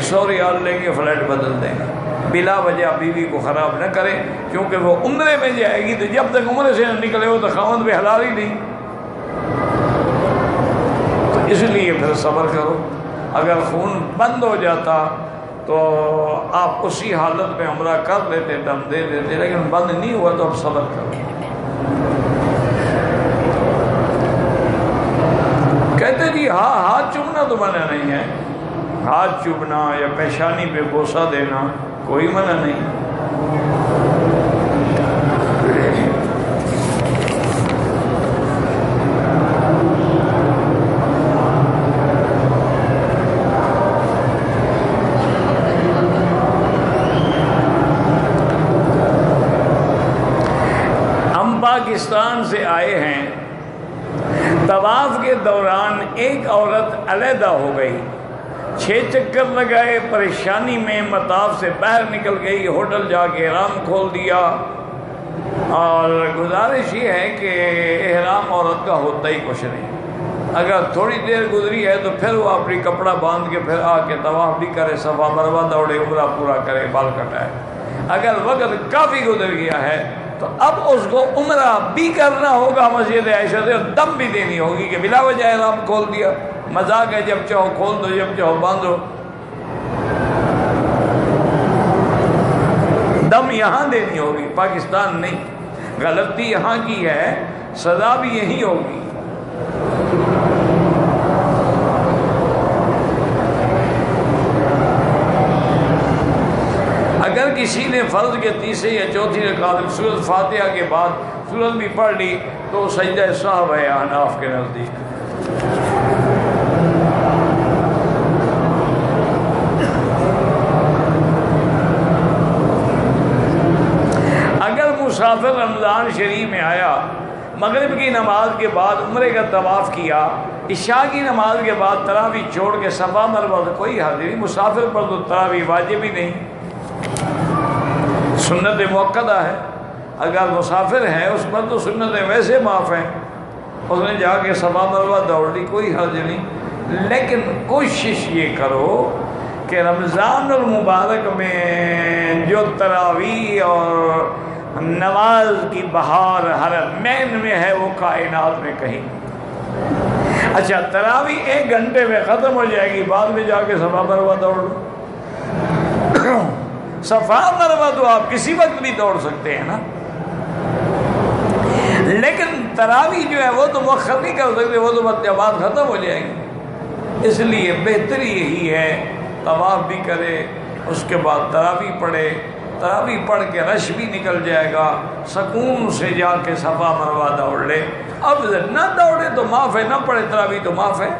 100 ریال لیں گے، فلائٹ بدل دیں گے، بلا وجہ بیوی کو خراب نہ کریں، کیونکہ وہ عمرے میں جائے گی تو جب تک عمرے سے نہ نکلے ہو تو خاوند بھی حلال ہی نہیں، تو اس لیے پھر صبر کرو۔ اگر خون بند ہو جاتا تو آپ اسی حالت میں عمرہ کر لیتے، دم دے دیتے، لیکن بند نہیں ہوا تو اب صبر کرو۔ کہتے جی ہاتھ چومنا تو منع نہیں ہے، ہاتھ چومنا یا پیشانی پہ بوسہ دینا کوئی منع نہیں۔ ہم پاکستان سے آئے ہیں، طواف کے دوران ایک عورت علیحدہ ہو گئی، 6 چکر لگائے، پریشانی میں مطاف سے باہر نکل گئی، ہوٹل جا کے احرام کھول دیا، اور گزارش یہ ہے کہ احرام عورت کا ہوتا ہی کچھ نہیں، اگر تھوڑی دیر گزری ہے تو پھر وہ اپنی کپڑا باندھ کے پھر آ کے طواف بھی کرے، صفا مروہ دوڑے، عمرہ پورا کرے، بال کٹائے۔ اگر وقت کافی گزر گیا ہے تو اب اس کو عمرہ بھی کرنا ہوگا مسجد عائشہ سے، اور دم بھی دینی ہوگی کہ بلا وجہ احرام کھول دیا، مذاق ہے، جب چاہو کھول دو، جب چاہو باندھو، دم یہاں دینی ہوگی، پاکستان نہیں۔ غلطی یہاں کی ہے، سزا بھی یہی ہوگی۔ اگر کسی نے فرض کے تیسرے یا چوتھی رکعت میں سورۃ فاتحہ کے بعد سورت بھی پڑھ لی تو سجدہ سہو ہے احناف کے نزدیک۔ اگر مسافر رمضان شریف میں آیا، مغرب کی نماز کے بعد عمرے کا طواف کیا، عشاء کی نماز کے بعد تراویح چھوڑ کے صفا مروہ، کوئی حرج نہیں، مسافر پر تو تراویح واجب ہی نہیں، سنت موقدہ ہے۔ اگر مسافر ہے اس پر تو سنتیں ویسے معاف ہیں، اس نے جا کے صفا مروہ دوڑ لی، کوئی حرج نہیں۔ لیکن کوشش یہ کرو کہ رمضان المبارک میں جو تراویح اور نماز کی بہار حرمین میں ہے وہ کائنات میں کہیں نہیں۔ اچھا تراویح 1 گھنٹے میں ختم ہو جائے گی، بعد میں جا کے صفا مروہ دوڑ لو۔ صفا مروہ تو آپ کسی وقت بھی دوڑ سکتے ہیں نا، لیکن تراویح جو ہے وہ تو مؤخر نہیں کر سکتے، وہ تو جماعت ختم ہو جائے گی۔ اس لیے بہتری یہی ہے طواف بھی کرے، اس کے بعد تراویح پڑھے، تراویح پڑھ کے رش بھی نکل جائے گا، سکون سے جا کے صفا مروہ دوڑ لے۔ اب نہ دوڑے تو معاف ہے، نہ پڑھے تراویح تو معاف ہے۔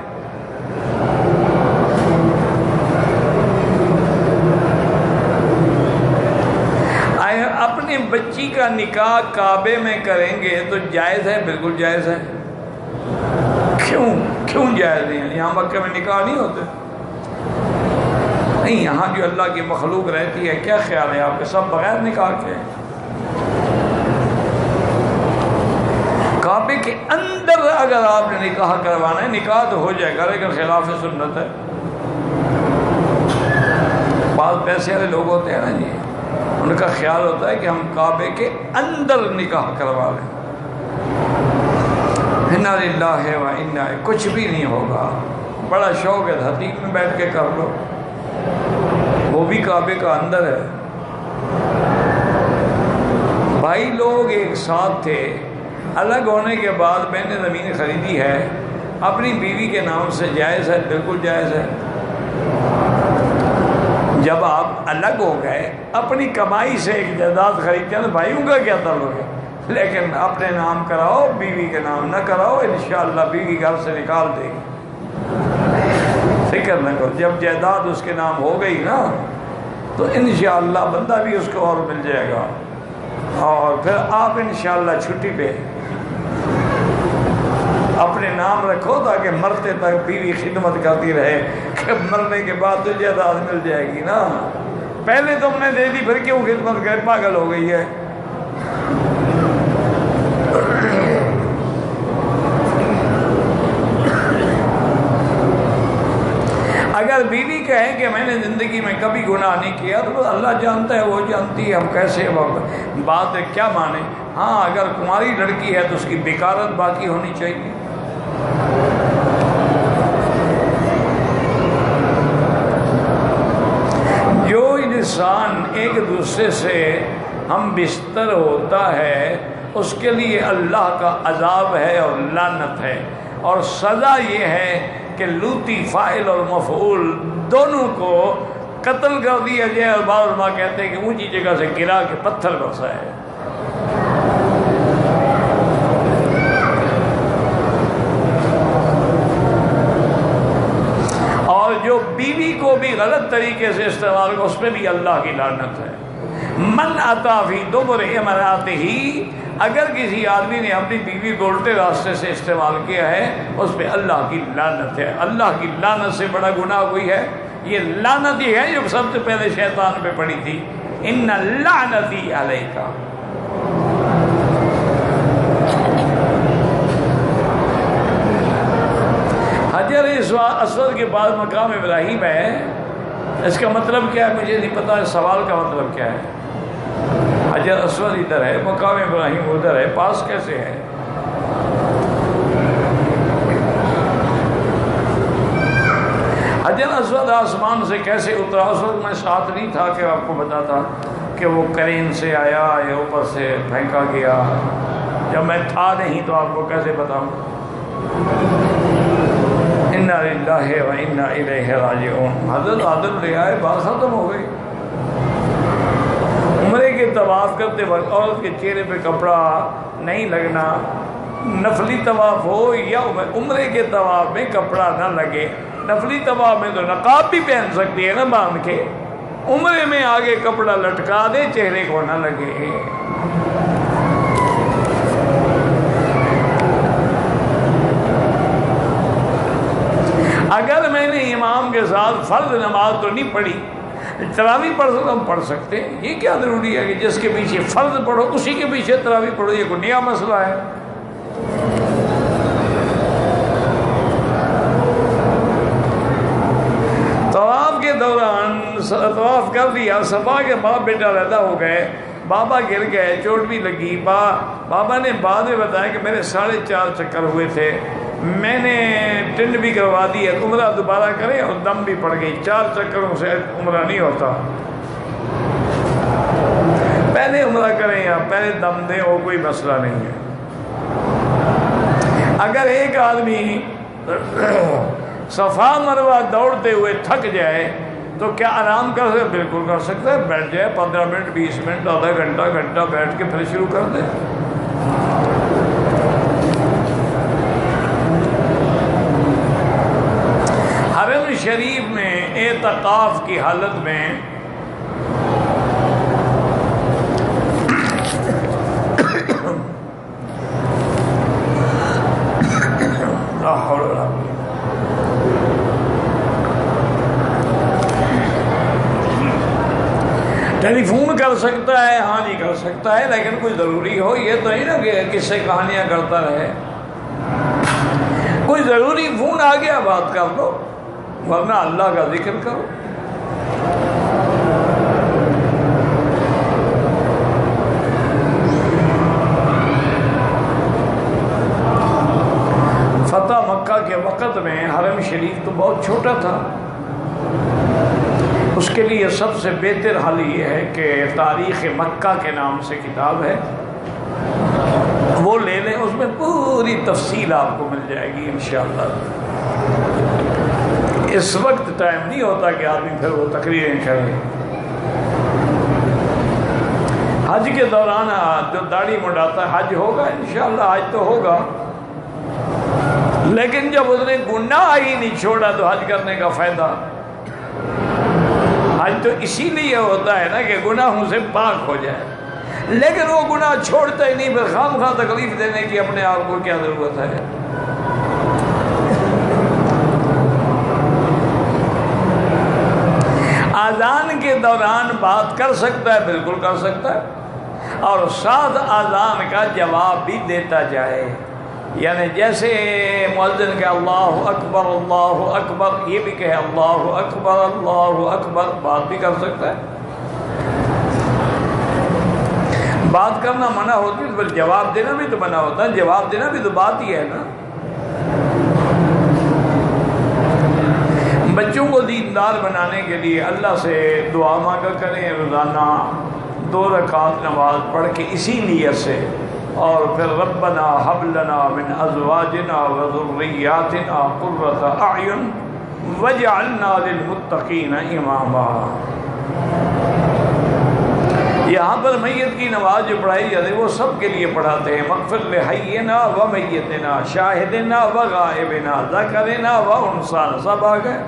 اپنی بچی کا نکاح کعبے میں کریں گے تو جائز ہے؟ بالکل جائز ہے۔ کیوں جائز نہیں ہے؟ یہاں مکہ میں نکاح نہیں ہوتے؟ نہیں، یہاں جو اللہ کی مخلوق رہتی ہے، کیا خیال ہے آپ کے سب بغیر نکاح کے؟ کعبے کے اندر اگر آپ نے نکاح کروانا ہے، نکاح تو ہو جائے گا لیکن خلاف سنت ہے۔ بعض پیسے والے لوگ ہوتے ہیں نا جی، ان کا خیال ہوتا ہے کہ ہم کعبے کے اندر نکاح کروا لیں۔ انا للہ و انا، کچھ بھی نہیں ہوگا۔ بڑا شوق ہے حتیق میں بیٹھ کے کر لو، وہ بھی کعبے کا اندر ہے۔ بھائی لوگ ایک ساتھ تھے، الگ ہونے کے بعد میں نے زمین خریدی ہے، اپنی بیوی کے نام سے، جائز ہے؟ بالکل جائز ہے۔ جب آپ الگ ہو گئے، اپنی کمائی سے ایک جائیداد خریدتے ہیں تو بھائیوں کا کیا تعلق ہے؟ لیکن اپنے نام کراؤ، بیوی کے نام نہ کراؤ، انشاءاللہ بیوی گھر سے نکال دے گی، فکر نہ کرو۔ جب جائیداد اس کے نام ہو گئی نا تو انشاءاللہ بندہ بھی اس کو اور مل جائے گا، اور پھر آپ انشاءاللہ چھٹی پہ اپنے نام رکھو تاکہ مرتے تک بیوی خدمت کرتی رہے، کہ مرنے کے بعد تو جائیداد مل جائے گی نا۔ پہلے تم نے دے دی، پھر کیوں خدمت کرے؟ پاگل ہو گئی ہے۔ اگر بیوی کہے کہ میں نے زندگی میں کبھی گناہ نہیں کیا تو اللہ جانتا ہے، وہ جانتی ہے، ہم کیسے بات ہے کیا مانے۔ ہاں اگر کماری لڑکی ہے تو اس کی بیکارت باقی ہونی چاہیے۔ جو انسان ایک دوسرے سے ہم بستر ہوتا ہے اس کے لیے اللہ کا عذاب ہے اور لعنت ہے، اور سزا یہ ہے کہ لوتی فاعل اور مفعول دونوں کو قتل کر دیا جائے، اور بعض علماء کہتے ہیں کہ اونچی جگہ سے گرا کے پتھر برسائے۔ اور جو بیوی کو بھی غلط طریقے سے استعمال کرے اس پہ بھی اللہ کی لعنت ہے۔ من اتی فی دبر امرأتہ، اگر کسی آدمی نے اپنی بیوی کو الٹے راستے سے استعمال کیا ہے اس پہ اللہ کی لعنت ہے۔ اللہ کی لعنت سے بڑا گناہ کوئی ہے؟ یہ لعنت ہی ہے جو سب سے پہلے شیطان پہ پڑی تھی، ان لعنتی علیک۔ حجر اسود کے بعد مقام ابراہیم ہے، اس کا مطلب کیا ہے مجھے نہیں پتا، اس سوال کا مطلب کیا ہے؟ حجر اسود ادھر ہے، مقام ابراہیم ادھر ہے، پاس کیسے ہے؟ حجر اسود آسمان سے کیسے اترا؟ اس وقت میں ساتھ نہیں تھا کہ آپ کو بتاتا کہ وہ کرین سے آیا یا اوپر سے پھینکا گیا، جب میں تھا نہیں تو آپ کو کیسے بتاؤں؟ انا للہ و انا الیہ راجعون۔ حضرت آدم لے آئے، بات ختم ہو گئی۔ کے طواف کرتے وقت عورت کے چہرے پہ کپڑا نہیں لگنا، نفلی طواف ہو یا عمرے کے طواف میں کپڑا نہ لگے۔ نفلی طواف میں تو نقاب بھی پہن سکتی ہے نا باندھ کے، عمرے میں آگے کپڑا لٹکا دے، چہرے کو نہ لگے۔ اگر میں نے امام کے ساتھ فرض نماز تو نہیں پڑھی، تراویح پڑھ سکتے، یہ کیا ضروری ہے کہ جس کے پیچھے فرض پڑھو اسی کے پیچھے تراویح پڑھو؟ یہ کوئی نیا مسئلہ ہے؟ طواف کے دوران طواف کر لیا، صفا کے باپ بیٹا پیدا ہو گئے، بابا گر گئے، چوٹ بھی لگی، بابا نے بعد میں بتایا کہ میرے 4.5 چکر ہوئے تھے، میں نے ٹنڈ بھی کروا دی ہے، عمرہ دوبارہ کریں، اور دم بھی پڑ گئی، 4 چکروں سے عمرہ نہیں ہوتا، پہلے عمرہ کریں یا پہلے دم دیں، وہ کوئی مسئلہ نہیں ہے۔ اگر ایک آدمی صفا مروہ دوڑتے ہوئے تھک جائے تو کیا آرام کر سکتا ہے؟ بالکل کر سکتا ہے، بیٹھ جائے 15 منٹ 20 منٹ آدھا گھنٹہ بیٹھ کے پھر شروع کر دے۔ حرم شریف میں اعتکاف کی حالت میں ٹیلی فون کر سکتا ہے، ہاں جی کر سکتا ہے، لیکن کوئی ضروری ہو، یہ تو نہیں نا کہ کس سے کہانیاں کرتا رہے، کوئی ضروری فون آ گیا بات کر لو، ورنہ اللہ کا ذکر کرو۔ فتح مکہ کے وقت میں حرم شریف تو بہت چھوٹا تھا، اس کے لیے سب سے بہتر حل یہ ہے کہ تاریخ مکہ کے نام سے کتاب ہے، وہ لے لیں، اس میں پوری تفصیل آپ کو مل جائے گی انشاءاللہ۔ اس وقت ٹائم نہیں ہوتا کہ آدمی پھر وہ تقریریں کرے۔ حج کے دوران جو داڑھی منڈاتا ہے حج ہوگا انشاءاللہ، حج تو ہوگا، لیکن جب اس نے گناہ ہی نہیں چھوڑا تو حج کرنے کا فائدہ؟ حج تو اسی لیے ہوتا ہے نا کہ گناہوں سے پاک ہو جائے، لیکن وہ گناہ چھوڑتا ہی نہیں، پھر خام خواہ تکلیف دینے کی اپنے آپ کو کیا ضرورت ہے؟ اذان کے دوران بات کر سکتا ہے، بالکل کر سکتا ہے، اور ساتھ اذان کا جواب بھی دیتا جائے، یعنی جیسے مؤذن کہ اللہ اکبر یہ بھی کہے اللہ اکبر، بات بھی کر سکتا ہے۔ بات کرنا منع ہوتی ہے تو پھر جواب دینا بھی تو منع ہوتا ہے، جواب دینا بھی تو بات ہی ہے نا۔ بچوں کو دیندار بنانے کے لیے اللہ سے دعا مانگا کریں، روزانہ 2 رکعت نماز پڑھ کے اسی نیت سے، اور پھر ربنا ہب لنا من ازواجنا وذریاتنا قرۃ اعین واجعلنا للمتقین اماما۔ یہاں پر میت کی نماز جو پڑھائی جاتی ہے وہ سب کے لیے پڑھاتے ہیں، مغفر لحینا و میتنا شاہدنا و غائبنا ذکرنا و انثیٰ، سب آ گئے۔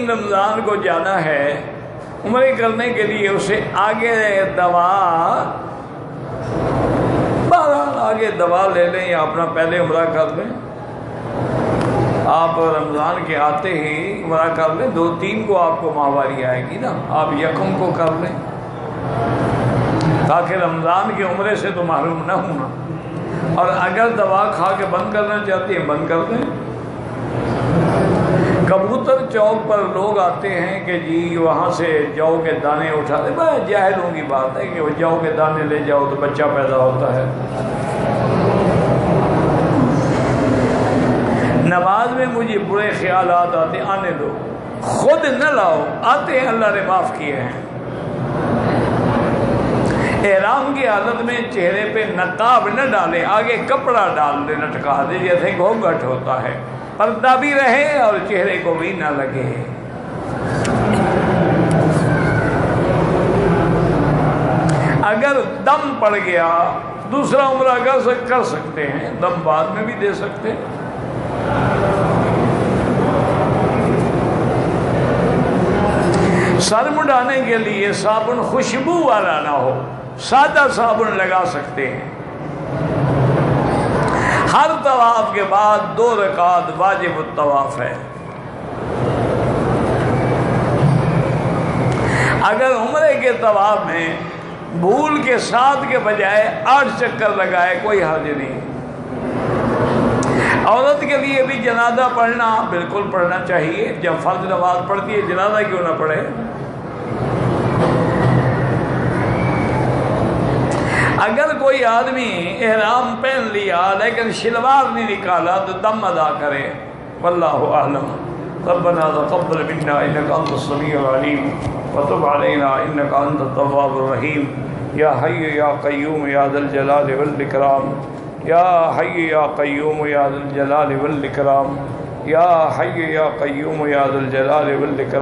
رمضان کو جانا ہے عمرے کرنے کے لیے، اسے آگے دوا لے لیں یا اپنا پہلے عمرہ کر لیں۔ آپ رمضان کے آتے ہی عمرہ کر لیں، 2-3 کو آپ کو ماہواری آئے گی نا، آپ یکم کو کر لیں تاکہ رمضان کے عمرے سے تو محروم نہ ہونا، اور اگر دوا کھا کے بند کرنا چاہتے ہیں بند کر دیں۔ کبوتر چوک پر لوگ آتے ہیں کہ جی وہاں سے جو کے دانے اٹھاتے، بس جاہلوں کی بات ہے کہ وہ جو کے دانے لے جاؤ تو بچہ پیدا ہوتا ہے۔ نماز میں مجھے برے خیالات آتے، آنے دو، خود نہ لاؤ، آتے ہیں، اللہ نے معاف کیے ہیں۔ احرام کی حالت میں چہرے پہ نقاب نہ ڈالے، آگے کپڑا ڈال دے، لٹکا دے جیسے گھونگھٹ ہوتا ہے، پردہ بھی رہے اور چہرے کو بھی نہ لگے۔ اگر دم پڑ گیا دوسرا عمرہ کر سکتے ہیں، دم بعد میں بھی دے سکتے ہیں۔ سر مڈانے کے لیے صابن خوشبو والا نہ ہو، سادہ صابن لگا سکتے ہیں۔ ہر طواف کے بعد 2 رکعت واجب الطواف ہے۔ اگر عمرے کے طواف میں بھول کے 7 کے بجائے 8 چکر لگائے کوئی حرج نہیں۔ عورت کے لیے بھی جنازہ پڑھنا بالکل پڑھنا چاہیے، جب فرض نماز پڑھتی ہے جنازہ کیوں نہ پڑھے۔ اگر کوئی آدمی احرام پہن لیا لیکن شلوار نہیں نکالا تو دم ادا کرے، واللہ اعلم۔ ربنا تقبل منا انك انت السميع العليم وتب علينا انك انت التواب الرحيم يا حي يا قيوم يا ذا الجلال والاكرام يا حي يا قيوم يا ذا الجلال والاكرام يا حي يا قيوم يا ذا الجلال والاكرام